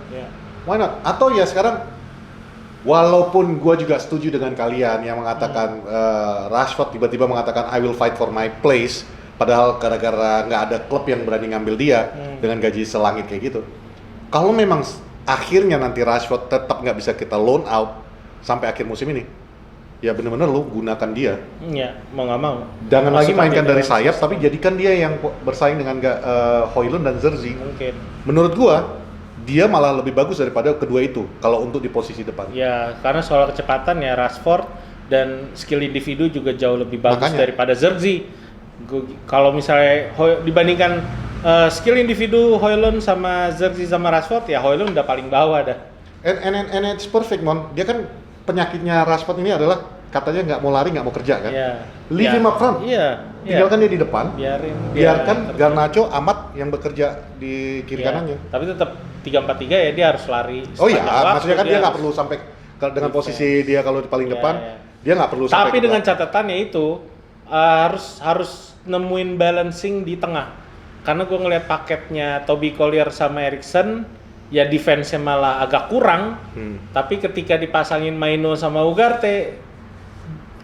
why not? Atau ya sekarang, walaupun gue juga setuju dengan kalian yang mengatakan Rashford tiba-tiba mengatakan I will fight for my place, padahal gara-gara nggak ada klub yang berani ngambil dia dengan gaji selangit kayak gitu. Kalau memang akhirnya nanti Rashford tetap nggak bisa kita loan out sampai akhir musim ini, ya benar-benar lu gunakan dia. Iya, mau nggak mau. Jangan lagi mainkan dari sayap, tapi jadikan dia yang bersaing dengan Højlund dan Zerzi. Mungkin. Menurut gua, dia malah lebih bagus daripada kedua itu kalau untuk di posisi depan. Ya, karena soal kecepatan ya Rashford dan skill individu juga jauh lebih bagus daripada Zerzi. Kalau misalnya dibandingkan skill individu Højlund sama Zerzi sama Rashford, ya Højlund udah paling bawah dah. And it's perfect, Mon. Dia kan penyakitnya Rashford ini adalah katanya nggak mau lari, nggak mau kerja kan? Leave him up front. Tinggalkan dia di depan. Biarkan Garnacho, Ahmad yang bekerja di kiri kanannya. Tapi tetap 3-4-3 ya, dia harus lari. Oh iya, maksudnya kan dia nggak perlu sampai dengan posisi dia kalau di paling depan, dia nggak perlu sampai. Tapi dengan catatannya itu harus nemuin balancing di tengah. Karena gue ngeliat paketnya Toby Collier sama Eriksen, ya defense-nya malah agak kurang, tapi ketika dipasangin Maino sama Ugarte,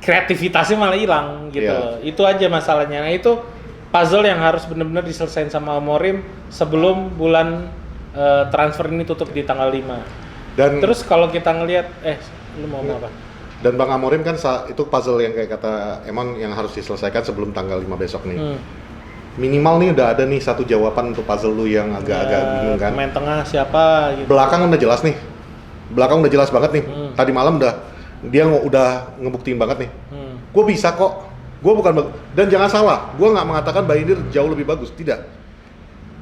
kreativitasnya malah hilang gitu loh. Itu aja masalahnya. Nah itu puzzle yang harus benar-benar diselesaikan sama Amorim sebelum bulan transfer ini tutup di tanggal 5. Dan terus kalau kita ngelihat, lu mau apa? Dan Bang Amorim kan itu puzzle yang kayak kata Emon yang harus diselesaikan sebelum tanggal 5 besok nih. Minimal nih udah ada nih satu jawaban untuk puzzle lu yang agak-agak bingung kan. Pemain tengah siapa gitu. Belakang udah jelas nih. Belakang udah jelas banget nih. Tadi malam dia udah ngebuktiin banget nih. Gue bisa kok. Gue bukan dan jangan salah, gue nggak mengatakan Bayindir jauh lebih bagus, tidak.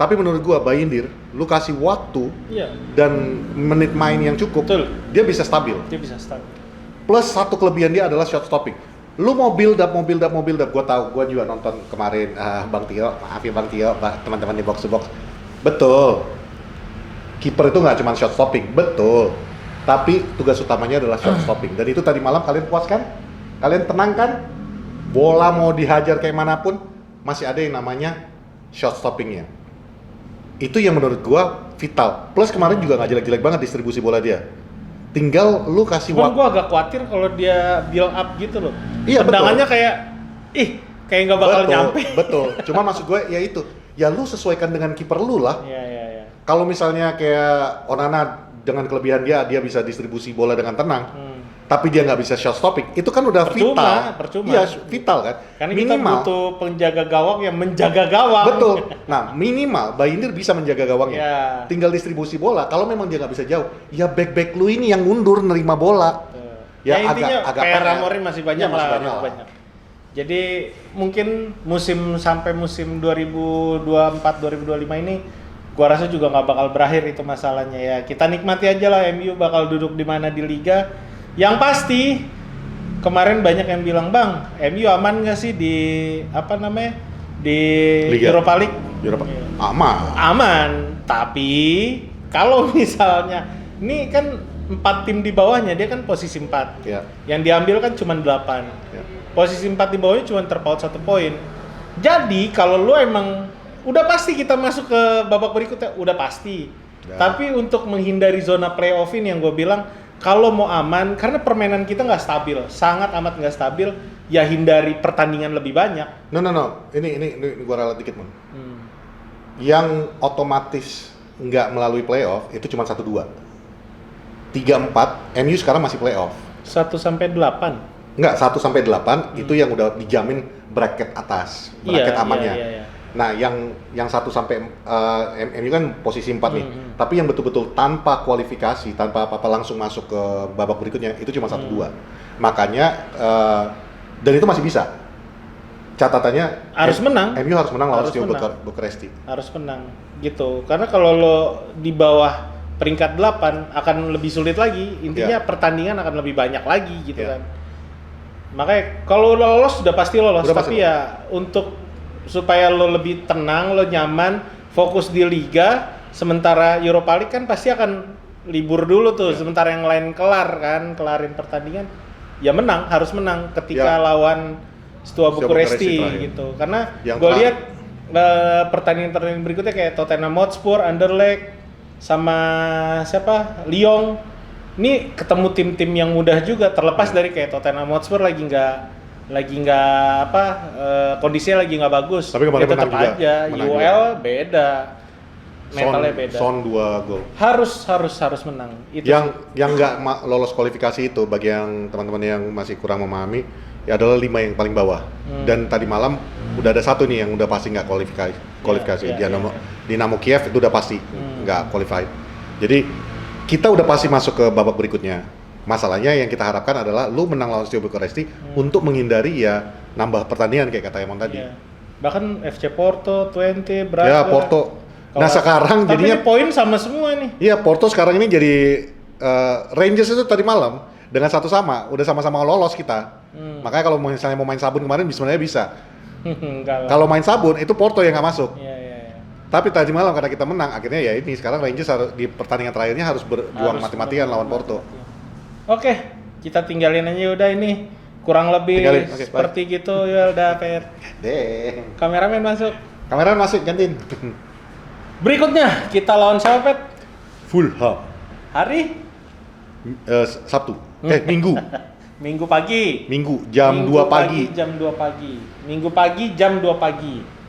Tapi menurut gue Bayindir, lu kasih waktu dan menit main yang cukup, dia bisa stabil. Plus satu kelebihan dia adalah shot stopping. Lu mau build up, gue tahu, gue juga nonton kemarin Bang Tio, maaf ya Bang Tio, teman-teman di box to box. Betul. Kiper itu nggak cuma shot stopping, betul. Tapi tugas utamanya adalah shot stopping. Dan itu tadi malam kalian puas kan? Kalian tenang kan? Bola mau dihajar kayak manapun, masih ada yang namanya shot stoppingnya. Itu yang menurut gue vital. Plus kemarin juga nggak jelek-jelek banget distribusi bola dia. Tinggal lu kasih waktu. Gue agak khawatir kalau dia build up gitu loh. Iya, tendangannya kayak nggak bakal nyampe. Betul. Cuma maksud gue ya itu, ya lu sesuaikan dengan kiper lu lah. Iya. Kalau misalnya kayak Onana dengan kelebihan dia bisa distribusi bola dengan tenang. Tapi dia nggak bisa shot stopping, itu kan udah vital. Iya, vital kan. Karena kita butuh penjaga gawang yang menjaga gawang. Betul. Nah, minimal Bayindir bisa menjaga gawangnya. Tinggal distribusi bola. Kalau memang dia nggak bisa jauh, ya back lu ini yang mundur nerima bola. Ya intinya PR Amorim masih banyak lah. Jadi mungkin sampai musim 2024-2025 ini, gua rasa juga nggak bakal berakhir itu masalahnya ya. Kita nikmati aja lah, MU bakal duduk di mana di liga. Yang pasti kemarin banyak yang bilang, "Bang, MU aman nggak sih di apa namanya? Di Liga. Europa League?" Europa. Iya. Aman. Aman, tapi kalau misalnya ini kan 4 tim di bawahnya, dia kan posisi 4. Ya. Yang diambil kan cuma 8. Ya. Posisi 4 di bawahnya cuma terpaut 1 poin. Jadi kalau lu emang udah pasti kita masuk ke babak berikutnya, udah pasti. Ya. Tapi untuk menghindari zona playoff ini yang gue bilang, kalau mau aman, karena permainan kita nggak stabil, sangat amat nggak stabil, ya hindari pertandingan lebih banyak. No. Ini gua ralat dikit, Man. Yang otomatis nggak melalui playoff itu cuma 1-2. 3-4 MU sekarang masih playoff. 1-8. Enggak, 1-8 itu yang udah dijamin bracket atas, bracket amannya. Iya. Nah, yang 1 sampai MU kan posisi 4 nih. Tapi yang betul-betul tanpa kualifikasi, tanpa apa-apa langsung masuk ke babak berikutnya itu cuma 1-2. Makanya dan itu masih bisa. Catatannya harus menang. MU harus menang lawan Harus Steaua menang. Bukaresti. Harus menang gitu. Karena kalau lo di bawah peringkat 8 akan lebih sulit lagi. Intinya pertandingan akan lebih banyak lagi gitu kan. Makanya kalau lo lolos sudah pasti lolos, tapi ya untuk supaya lo lebih tenang, lo nyaman, fokus di liga, sementara Europa League kan pasti akan libur dulu tuh, sementara yang lain kelarin pertandingan, ya menang, harus menang ketika lawan Steaua Bukaresti gitu. Karena gue lihat pertandingan berikutnya kayak Tottenham Hotspur, Anderlecht, sama siapa? Lyon. Ini ketemu tim-tim yang mudah juga, terlepas dari kayak Tottenham Hotspur lagi nggak kondisinya lagi nggak bagus. Tapi kemarin ya tetap menang juga. aja. UL beda, mentalnya beda. Son 2 gol. Harus menang. Itu yang nggak lolos kualifikasi itu bagi yang teman-teman yang masih kurang memahami ya adalah 5 yang paling bawah. Dan tadi malam udah ada 1 nih yang udah pasti nggak kualifikasi. Dinamo Kiev itu udah pasti nggak qualified. Jadi kita udah pasti masuk ke babak berikutnya. Masalahnya yang kita harapkan adalah lu menang lawan Steaua Bukaresti untuk menghindari ya nambah pertandingan kayak kata Emon tadi. Bahkan FC Porto, Twente, Braga. Ya Porto. Nah sekarang tapi jadinya poin sama semua nih. Iya Porto sekarang ini jadi Rangers itu tadi malam dengan 1 sama, udah sama-sama lolos kita. Makanya kalau misalnya mau main sabun kemarin sebenarnya bisa. Kalau main sabun itu Porto yang nggak masuk. Iya. Tapi tadi malam karena kita menang, akhirnya ya ini sekarang Rangers harus di pertandingan terakhirnya harus berjuang mati-matian lawan Porto. Oke, kita tinggalin aja udah ini. Kurang lebih seperti gitu ya udah Per. Kameramen masuk. Gantiin. Berikutnya kita lawan siapa, Pet? Fulham. Hari? Sabtu. Minggu. Minggu pagi. Minggu jam 2 pagi. Minggu pagi jam 2 pagi.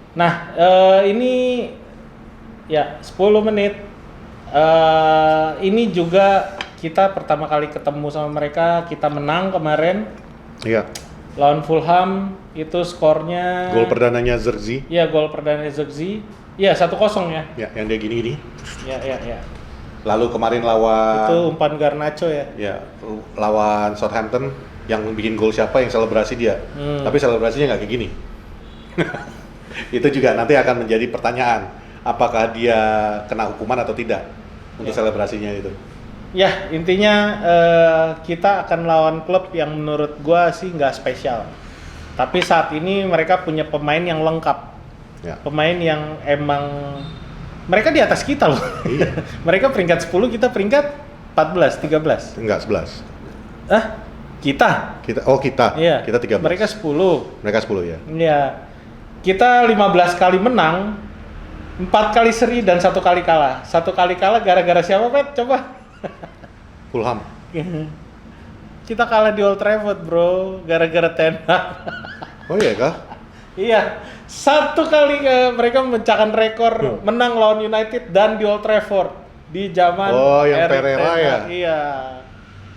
Nah, ini ya 10 menit. Ini juga kita pertama kali ketemu sama mereka, kita menang kemarin. Iya. Lawan Fulham itu skornya. Gol perdananya Zirkzee. Iya, gol perdananya Zirkzee. Iya, 1-0 ya. Ya, yang dia gini-gini. Iya. Lalu kemarin lawan itu umpan Garnacho ya. Ya, lawan Southampton yang bikin gol siapa yang selebrasi dia. Tapi selebrasinya nggak kayak gini. Itu juga nanti akan menjadi pertanyaan, apakah dia kena hukuman atau tidak untuk selebrasinya itu. Ya, intinya kita akan lawan klub yang menurut gua sih nggak spesial. Tapi saat ini mereka punya pemain yang lengkap. Ya. Pemain yang emang mereka di atas kita loh. Iya. Mereka peringkat 10, kita peringkat 14, 13. Enggak, 11. Kita. Kita. Iya. Kita 13. Mereka 10. Mereka 10 ya. Iya. Kita 15 kali menang, 4 kali seri dan 1 kali kalah. 1 kali kalah gara-gara siapa, Pet? Coba. Fulham. Kita kalah di Old Trafford, bro, gara-gara Ten Hag. Oh iya kah? Iya, 1 kali mereka memecahkan rekor menang lawan United dan di Old Trafford di zaman yang Erik Pereira Ten Hag. ya? Iya,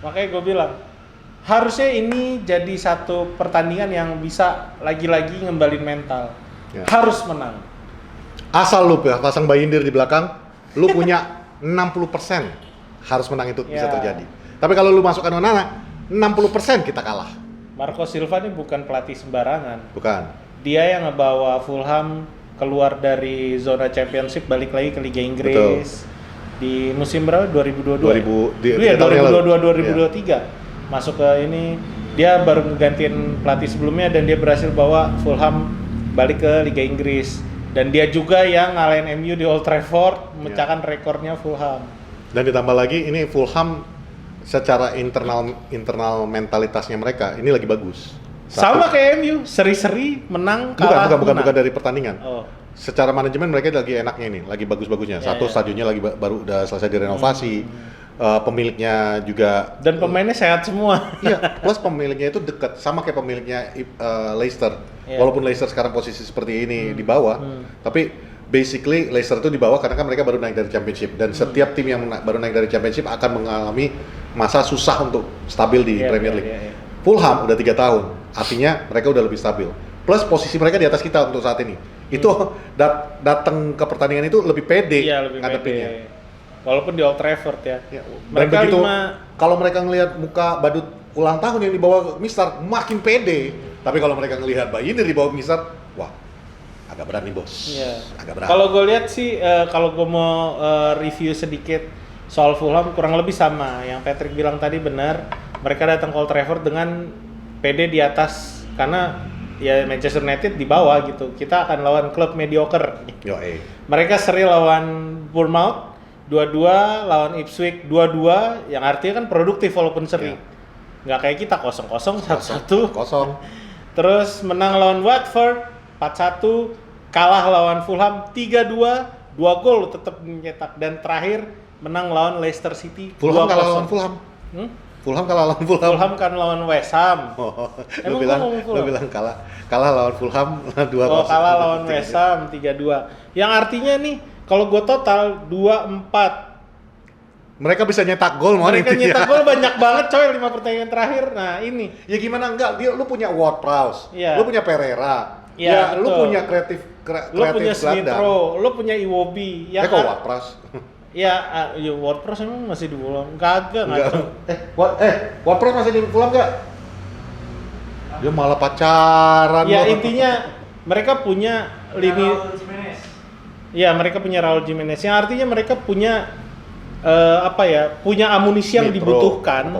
makanya gue bilang harusnya ini jadi satu pertandingan yang bisa lagi-lagi ngembalin mental. Ya. Harus menang. Asal lu ya pasang bayindir di belakang, lu punya 60% harus menang itu bisa terjadi. Tapi kalau lu masukkan Onana, 60% kita kalah. Marco Silva ini bukan pelatih sembarangan. Bukan. Dia yang ngebawa Fulham keluar dari zona Championship balik lagi ke Liga Inggris. Betul. Di musim berapa? 2022. 2022 2023. masuk ke ini, dia baru ngegantiin pelatih sebelumnya dan dia berhasil bawa Fulham balik ke Liga Inggris. Dan dia juga yang ngalahin MU di Old Trafford, memecahkan rekornya Fulham. Dan ditambah lagi ini Fulham secara internal mentalitasnya mereka ini lagi bagus. Sama kayak MU, seri-seri menang kalah. Bukan dari pertandingan. Oh. Secara manajemen mereka lagi enaknya ini, lagi bagus-bagusnya. Stadionnya lagi baru udah selesai direnovasi. Pemiliknya juga dan pemainnya sehat semua. Iya, plus pemiliknya itu dekat sama kayak pemiliknya Leicester. Walaupun Leicester sekarang posisi seperti ini di bawah, tapi basically Leicester itu di bawah karena kan mereka baru naik dari Championship dan setiap tim yang baru naik dari Championship akan mengalami masa susah untuk stabil di Premier League. Fulham udah 3 tahun, artinya mereka udah lebih stabil. Plus posisi mereka di atas kita untuk saat ini. Itu datang ke pertandingan itu lebih pede ngadepinnya. Walaupun di Old Trafford ya. Mereka begitu, kalau mereka ngelihat muka badut ulang tahun yang dibawa Mister makin pede. Tapi kalau mereka ngelihat Bayindir dibawa Mister, wah agak berat nih bos. Agak berat. Kalau gue lihat sih, kalau gue mau review sedikit soal Fulham kurang lebih sama. Yang Patrick bilang tadi benar. Mereka datang ke Old Trafford dengan pede di atas karena ya Manchester United di bawah gitu. Kita akan lawan klub mediocre. Mereka seri lawan Bournemouth 2-2, lawan Ipswich 2-2, yang artinya kan produktif walaupun seri. Nggak kayak kita 0-0, 1-1. Terus menang lawan Watford 4-1, kalah lawan Fulham 3-2, 2 gol tetap mencetak, dan terakhir menang lawan Leicester City 2-0. Fulham kalah lawan Fulham. Fulham kalah lawan Fulham. Fulham kan lawan West Ham. Lu bilang kalah lawan Fulham 2-0. Oh, kalah lawan West Ham 3-2. Yang artinya nih kalau gue total 2-4. Mereka bisa nyetak gol Mereka nyetak gol banyak banget coy 5 pertandingan terakhir. Nah, ini. Ya gimana enggak? Lu punya Ward-Prowse. Lu punya Pereira. Ya, lu punya kreatif lu punya Smith-Rowe, lu punya Iwobi. Ya kok Ward-Prowse? Ya, Ward-Prowse emang masih di Fulham? Kagak. Ward-Prowse masih di Fulham nggak? Dia malah pacaran. Ya intinya mereka punya lini. Ya mereka punya Raul Jimenez. Yang artinya mereka punya punya amunisi yang dibutuhkan.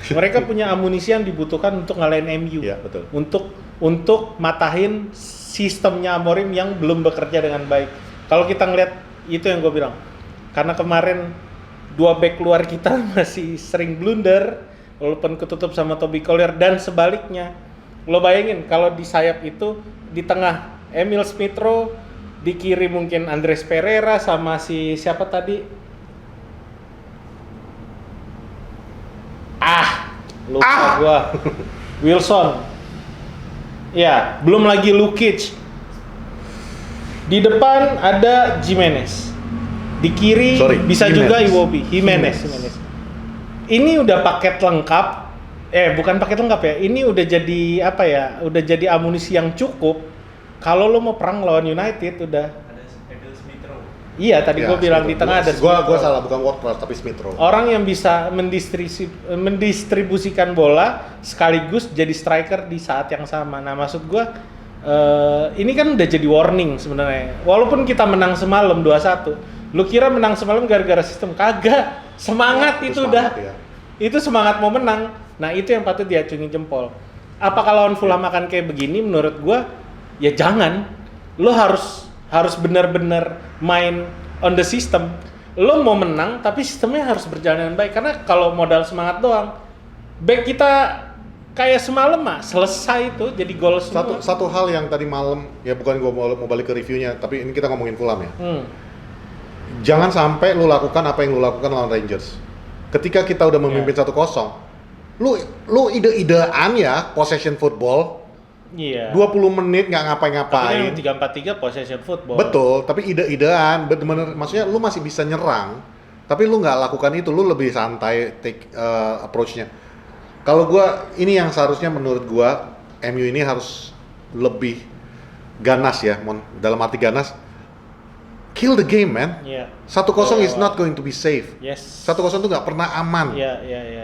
Mereka punya amunisi yang dibutuhkan untuk ngalahin MU. Ya, betul. Untuk matahin sistemnya Amorim yang belum bekerja dengan baik. Kalau kita ngeliat itu yang gue bilang. Karena kemarin 2 back luar kita masih sering blunder walaupun ketutup sama Toby Collier dan sebaliknya. Lo bayangin kalau di sayap itu di tengah Emil Smith-Rowe, di kiri mungkin Andres Pereira sama si siapa tadi? Lupa gua. Wilson. Ya, belum lagi Lukic. Di depan ada Jimenez. Di kiri bisa juga Iwobi, Jimenez. Ini udah paket lengkap. Bukan paket lengkap ya. Ini udah jadi udah jadi amunisi yang cukup. Kalau lo mau perang lawan United udah. Ada Smith-Rowe. Iya, tadi gue bilang di tengah ada Smith-Rowe. Gua salah, bukan Ward-Prowse tapi Smith-Rowe. Orang yang bisa mendistribusikan bola sekaligus jadi striker di saat yang sama. Nah, maksud gue ini kan udah jadi warning sebenarnya. Walaupun kita menang semalam 2-1. Lu kira menang semalam gara-gara sistem? Kagak. Semangat itu udah. Ya. Itu semangat mau menang. Nah, itu yang patut diacungi jempol. Apakah lawan Fulham akan kayak begini? Menurut gua ya jangan. Lu harus benar-benar main on the system. Lu mau menang tapi sistemnya harus berjalan dengan baik, karena kalau modal semangat doang, back kita kayak semalam selesai itu jadi gol semua. Satu hal yang tadi malam, ya bukan gua mau balik ke reviewnya, tapi ini kita ngomongin Fulham ya. Jangan sampai lu lakukan apa yang lu lakukan lawan Rangers. Ketika kita udah memimpin 1-0, lu ide-idean ya possession football. Iya. 20 menit nggak ngapa-ngapain. Tapi 3-4-3 possession football. Betul, tapi ide-idean, bener-bener maksudnya lu masih bisa nyerang, tapi lu nggak lakukan itu, lu lebih santai take approach-nya. Kalau gua, ini yang seharusnya menurut gua MU ini harus lebih ganas ya, dalam arti ganas. Kill the game, man. 1-0 is not going to be safe. 1-0 tuh nggak pernah aman.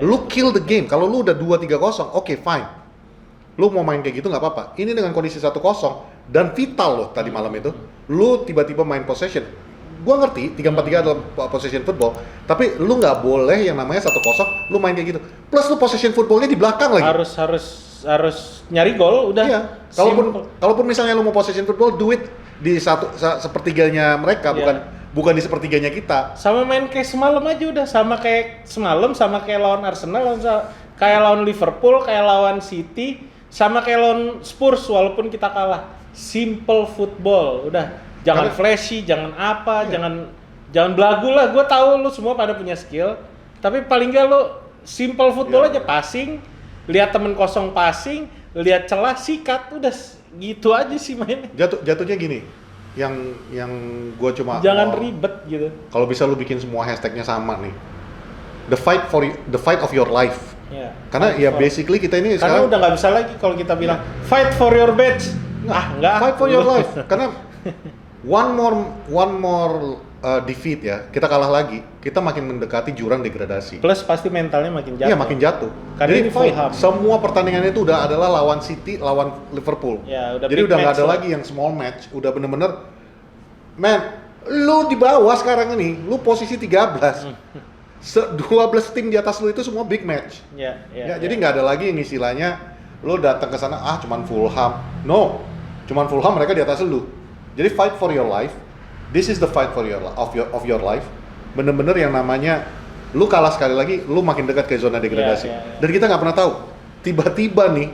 Lu kill the game. Kalau lu udah 2-3-0, oke, fine. Lu mau main kayak gitu nggak apa-apa. Ini dengan kondisi 1-0 dan vital loh tadi malam itu. Lu tiba-tiba main possession. gua ngerti 3-4-3 adalah possession football, tapi lu nggak boleh yang namanya 1-0 lu main kayak gitu. Plus lu possession footballnya di belakang lagi. Harus nyari gol udah. Iya. Kalaupun misalnya lu mau possession football, do it di sepertiganya mereka, bukan di sepertiganya kita. Sama main kayak semalam aja udah, sama kayak semalam, sama kayak lawan Arsenal, kayak lawan Liverpool, kayak lawan City, sama kayak lawan Spurs walaupun kita kalah. Simple football, udah. Jangan flashy, jangan apa, jangan belagu lah. Gue tahu lu semua pada punya skill, tapi paling nggak lu simple football aja, passing, lihat temen kosong passing, lihat celah sikat, udah gitu aja sih mainnya. Jatuhnya gini, yang gue cuma jangan ribet gitu. Kalau bisa lu bikin semua hashtagnya sama nih, the fight of your life. Ya, karena ya basically kita ini karena sekarang udah nggak bisa lagi kalau kita bilang fight for your badge. Nggak. Fight for your life. Karena one more defeat ya, kita kalah lagi, kita makin mendekati jurang degradasi. Plus pasti mentalnya makin jatuh. Iya, makin jatuh. Karena jadi ini Fulham. semua pertandingan itu udah adalah lawan City, lawan Liverpool. Ya, jadi udah nggak ada lagi yang small match, udah bener-bener, man, lu di bawah sekarang ini, lu posisi 13. 12 tim di atas lu itu semua big match. Jadi nggak ada lagi yang istilahnya lu datang ke sana cuman Fulham. No, cuman Fulham mereka di atas lu. Jadi fight for your life. This is the fight for your life. Bener-bener yang namanya lu kalah sekali lagi, lu makin dekat ke zona degradasi. Dan kita nggak pernah tahu. Tiba-tiba nih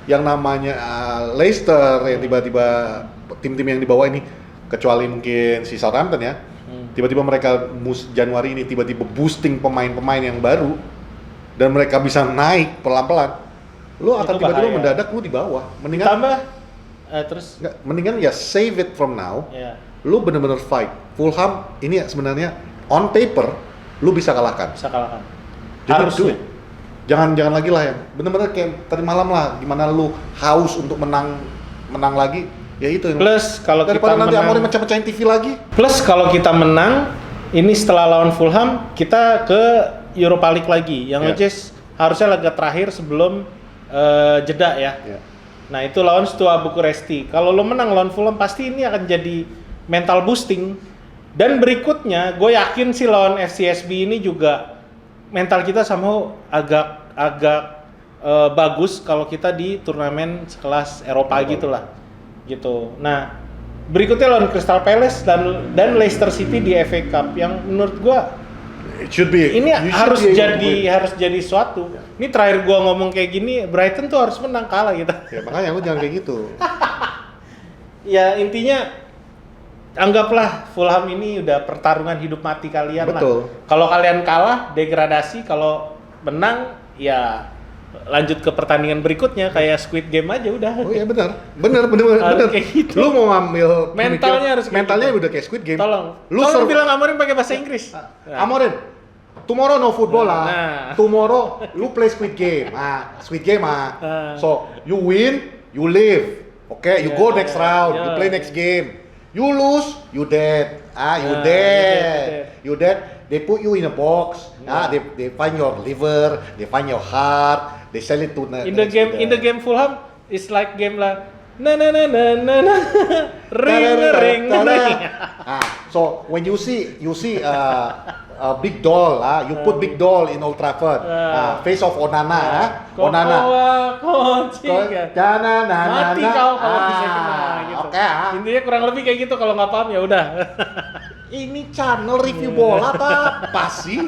yang namanya Leicester, yang tiba-tiba tim-tim yang di bawah ini, kecuali mungkin si Southampton ya. Tiba-tiba mereka Januari ini tiba-tiba boosting pemain-pemain yang baru dan mereka bisa naik pelan-pelan. Lu akan tiba-tiba mendadak lu di bawah. Mendingan mendingan ya save it from now. Lu bener-bener fight. Fulham ini sebenarnya on paper lu bisa kalahkan. Jadi harus do it. Jangan lagi lah yang bener-bener kayak tadi malam lah, gimana lu haus untuk menang lagi. Ya itu yang plus kalau kita nanti menang, Amorim mecah-mecahin TV lagi. Plus kalau kita menang, ini setelah lawan Fulham kita ke Europa League lagi, yang which is harusnya laga terakhir sebelum jeda ya. Nah itu lawan Steaua Bukuresti. Kalau lo menang lawan Fulham pasti ini akan jadi mental boosting. Dan berikutnya, gue yakin sih lawan FCSB ini juga mental kita sama agak bagus kalau kita di turnamen sekelas Eropa gitu. Nah, berikutnya lawan Crystal Palace dan Leicester City di FA Cup yang menurut gua harus jadi suatu. Ini terakhir gua ngomong kayak gini, Brighton tuh harus menang, kalah gitu. Ya makanya lu jangan kayak gitu. Ya intinya anggaplah Fulham ini udah pertarungan hidup mati kalian. Betul. Lah. Kalau kalian kalah, degradasi. Kalau menang, ya lanjut ke pertandingan berikutnya kayak Squid Game aja udah. Oh iya benar. Kayak gitu. Lu mau ngambil mentalnya udah kayak Squid Game. Tolong bilang Amorim pakai bahasa Inggris. Amorim, tomorrow no football tomorrow lu play Squid Game. Squid Game So you win, you live. Okay, you go next round, you play next game. You lose, you dead. You dead. They put you in a box. They find your liver, they find your heart, they sell it to in the game Fulham it's like game lah. Na ring. So when you see a big doll, you put big doll in Old Trafford. Face of Onana, Onana. Mati kau kalau bisa kena gitu. Intinya kurang lebih kayak gitu, kalau nggak paham ya udah. Ini channel review bola apa sih?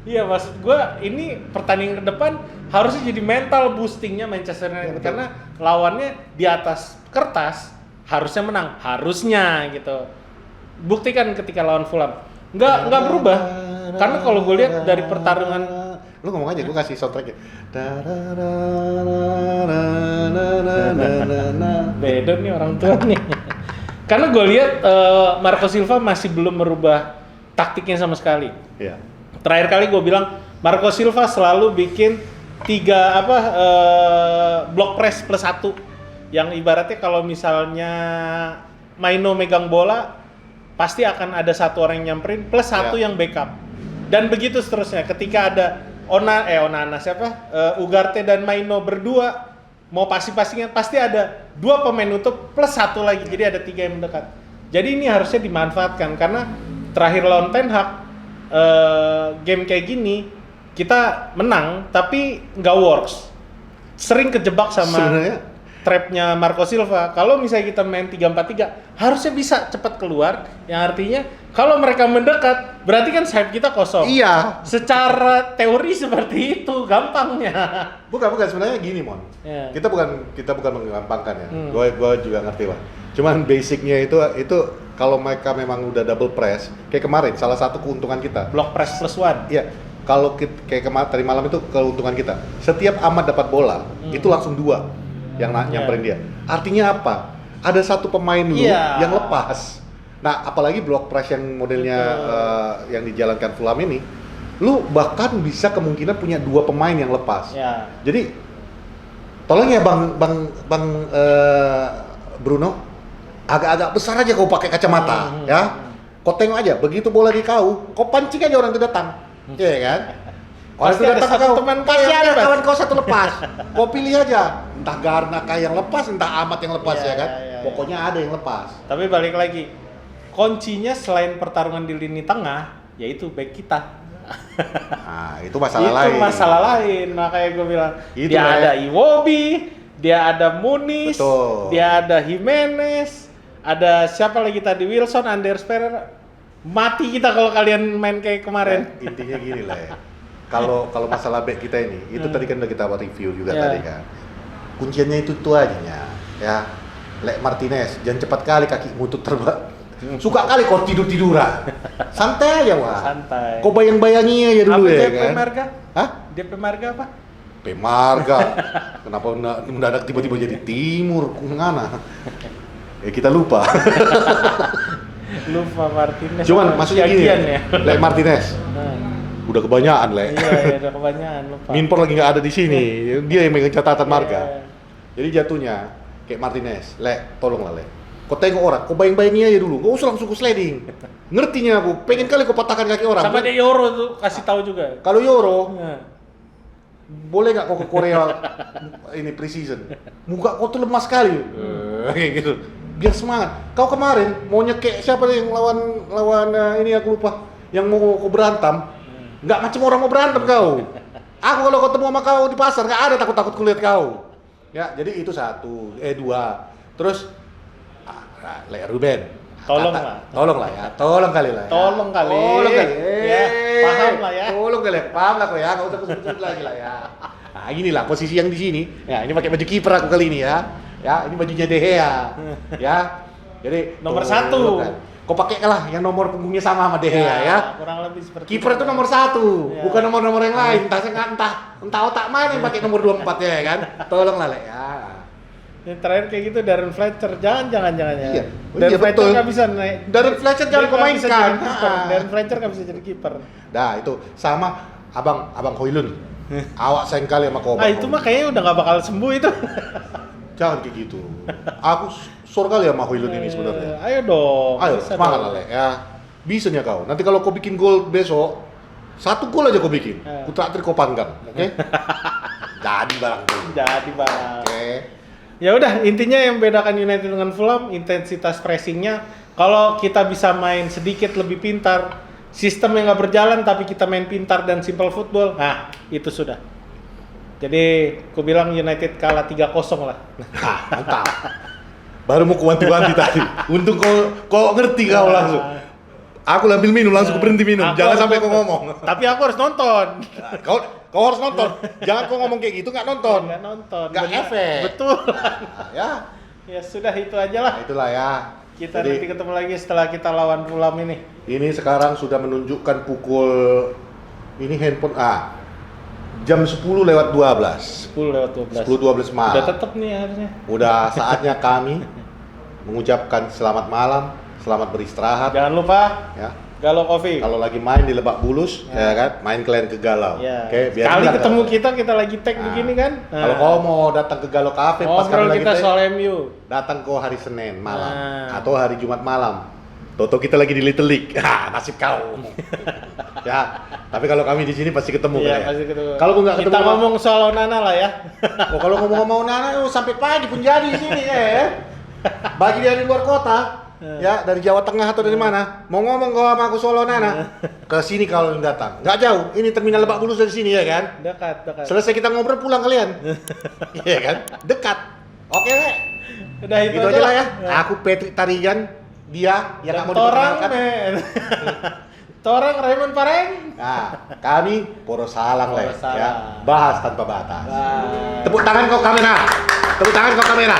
Iya, maksud gue ini pertandingan ke depan harusnya jadi mental boostingnya Manchester United karena lawannya di atas kertas harusnya menang, harusnya gitu. Buktikan ketika lawan Fulham nggak berubah, karena kalau gue lihat dari pertarungan, lu ngomong aja, gue kasih soundtracknya. Beda nih orang tua nih. Karena gue lihat Marco Silva masih belum merubah taktiknya sama sekali. Iya. Terakhir kali gue bilang Marco Silva selalu bikin 3 block press +1, yang ibaratnya kalau misalnya Maino megang bola pasti akan ada satu orang yang nyamperin +1 yang backup, dan begitu seterusnya. Ketika ada Ugarte dan Maino berdua mau passing-passingan, pasti ada 2 pemain nutup +1 lagi, jadi ada 3 yang mendekat. Jadi ini harusnya dimanfaatkan karena terakhir lawan Ten Hag game kayak gini kita menang tapi nggak works. Sering kejebak sama Sebenarnya trapnya Marco Silva. Kalau misalnya kita main 3-4-3 harusnya bisa cepat keluar, yang artinya kalau mereka mendekat berarti kan sayap kita kosong. iya. Secara teori seperti itu gampangnya. Bukan sebenarnya gini, Mon. Ya. Kita bukan menggampangkan ya. Gua juga ngerti lah. Cuman basicnya itu kalau mereka memang udah double press, kayak kemarin salah satu keuntungan kita. Block press +1. Iya, kalau kayak kemarin tadi malam itu keuntungan kita. Setiap Ahmad dapat bola, itu langsung 2 yang nyamperin dia. Artinya apa? Ada satu pemain lu yang lepas. Nah, apalagi block press yang modelnya yang dijalankan Fulham ini, lu bahkan bisa kemungkinan punya 2 pemain yang lepas. Ya. Jadi tolong ya Bang Bruno, agak-agak besar aja kau pakai kacamata, ya. Kau tengok aja, begitu bola di kau pancing aja orang itu datang. Iya kan? Orang Pasti itu ada datang satu kau, teman pasti yang ada bebas. kawan kau satu lepas. Kau pilih aja, entah Garnacha yang lepas, entah Ahmad yang lepas Iya, ya kan. iya. Pokoknya ada yang lepas. Tapi balik lagi, kuncinya selain pertarungan di lini tengah, yaitu back kita. Nah, itu masalah lain. Itu masalah lain, makanya gue bilang Itu dia lah ya. ada Iwobi, dia ada Muniz, Betul. dia ada Jimenez, ada siapa lagi tadi, Wilson, Anders Pereira. Mati kita kalau kalian main kayak kemarin. Intinya gini lah ya. Kalau masalah back kita ini, itu tadi kan udah kita review juga Ya. tadi kan. Kunciannya itu aja ya. Lek Martinez, jangan cepat kali kaki mutut terbang. Suka kali kau tiduran. Santai aja wah. Santai. Kau bayang-bayangi aja dulu Apa ya DP kan. Marga? Hah? DP Marga apa? Pemarga. Kenapa mendadak tiba-tiba jadi timur kemana? Kita lupa. Lupa Martinez. Cuman apa? maksudnya gini, Yagian ya. Lek Martinez. Nah, Udah kebanyakan, Lek. iya, udah kebanyakan lupa. Minpor lagi nggak ada di sini, dia yang megang catatan marga. Iya. Jadi jatuhnya kayak Martinez, Lek, tolonglah Lek. Kau tengok orang, kau bayang-bayangi aja dulu, nggak usah langsung ke sliding. Ngertinya aku, pengen kali kau patahkan kaki orang. Sama dia Euro tuh kasih tahu juga. Kalau Euro, Nah. boleh nggak kau ke Korea ini pre-season? Muka kau tuh lemas sekali, kayak gitu. Biar semangat. Kau kemarin mau nyekek siapa yang lawan ini aku lupa, yang mau kau berantem, nggak macam orang mau berantem kau. Aku kalau ketemu sama kau di pasar nggak ada takut kulihat kau. Ya, jadi itu 2. Terus Le Ruben. Tolong ya. Tolong kali lah. Ya, paham lah ya. Tolong kali. Paham lah kau ya. Enggak usah kusut lagi lah ya. Nah, inilah posisi yang di sini. Ya, ini pakai baju kiper aku kali ini ya. Ya, ini bajunya De Gea. Ya. Jadi Nomor tolong 1. kan. Kau pakai lah yang nomor punggungnya sama De Gea ya. Kurang lebih seperti Kiper itu nomor 1, Ya. bukan nomor-nomor yang lain. Entah otak mana yang pakai nomor 24 ya kan. Tolong lah ya. Yang terakhir kayak gitu Darren Fletcher, jangan ya. Iya. Oh, Darren iya, Fletcher betul. nggak bisa naik. Darren Fletcher jangan Dia kau nggak bisa mainkan. jadi kiper. Darren Fletcher nggak bisa jadi kiper. Nah itu sama abang Hoylund. Awak sayang kali sama kau. Ah itu mah kayaknya udah nggak bakal sembuh itu. Jangan kayak gitu. Aku sur kali sama Hoylund ini sebenarnya. Ayo dong. Ayo bisa semangat dong. lah Le, ya. Bisanya kau. Nanti kalau kau bikin gol besok, 1 gol aja kau bikin. Ya. Ku traktir kau panggang, oke? Jadi barang tuh. Jadi bang. Oke. Ya udah, intinya yang bedakan United dengan Fulham intensitas pressingnya. Kalau kita bisa main sedikit lebih pintar, sistem yang nggak berjalan tapi kita main pintar dan simple football, nah itu sudah. Jadi, aku bilang United kalah 3-0 lah. Hah, mantap. Baru mau kuanti-wanti tadi. Untung kau ngerti kau langsung. Aku ambil minum langsung berhenti minum. Aku Jangan harus sampai kau nonton. ngomong. Tapi aku harus nonton. Kau harus nonton. Jangan kau ngomong kayak gitu nggak nonton. Nggak nonton. Nggak Bener. efek. Betul. Nah, ya. Ya sudah itu aja lah. Nah, itulah ya. Kita Jadi, nanti ketemu lagi setelah kita lawan Fulham ini. ini sekarang sudah menunjukkan pukul ini handphone jam 10:12. 10:12. 10:12 malam. Udah tetep nih harusnya. Udah saatnya kami mengucapkan selamat malam, selamat beristirahat Jangan lupa ya. Galau Coffee. Kalau lagi main di Lebak Bulus ya kan, main kalian ke Galau. Ya. Oke, biar Sekali bilang ketemu kalau- kita lagi tag Nah, begini kan. Kalau kau mau datang ke Galau Cafe pas kami ngobrol lagi kita tag, soal MU. datang kau hari Senin malam Nah. atau hari Jumat malam. Toto kita lagi di Little League. Nasib kau. Ya, tapi kalau kami di sini pasti ketemu Iya, kan ya. pasti ketemu. Kalau gua nggak Kita ketemu, ngomong soal Onana lah ya. kalau ngomong-ngomong Nana, sampai pagi pun jadi di sini ya. Bagi dia di luar kota, ya dari Jawa Tengah atau dari mana, mau ngomong kau sama aku Solo Nana, ke sini kalau datang. Nggak jauh, ini terminal Lebak Bulus dari sini ya kan? Dekat. Selesai kita ngobrol pulang kalian. Iya kan? Dekat. Oke, Le. Udah itu Gitu aja lah ya. Aku Patrick Tarigan, dia yang nggak mau Torang, diperkenalkan. men. Torang Raymond Pareng. Nah, kami Poros Salang lah Poros Salang. ya. Bahas tanpa batas. Bye. Tepuk tangan kau kamera. Tepuk tangan kau kamera.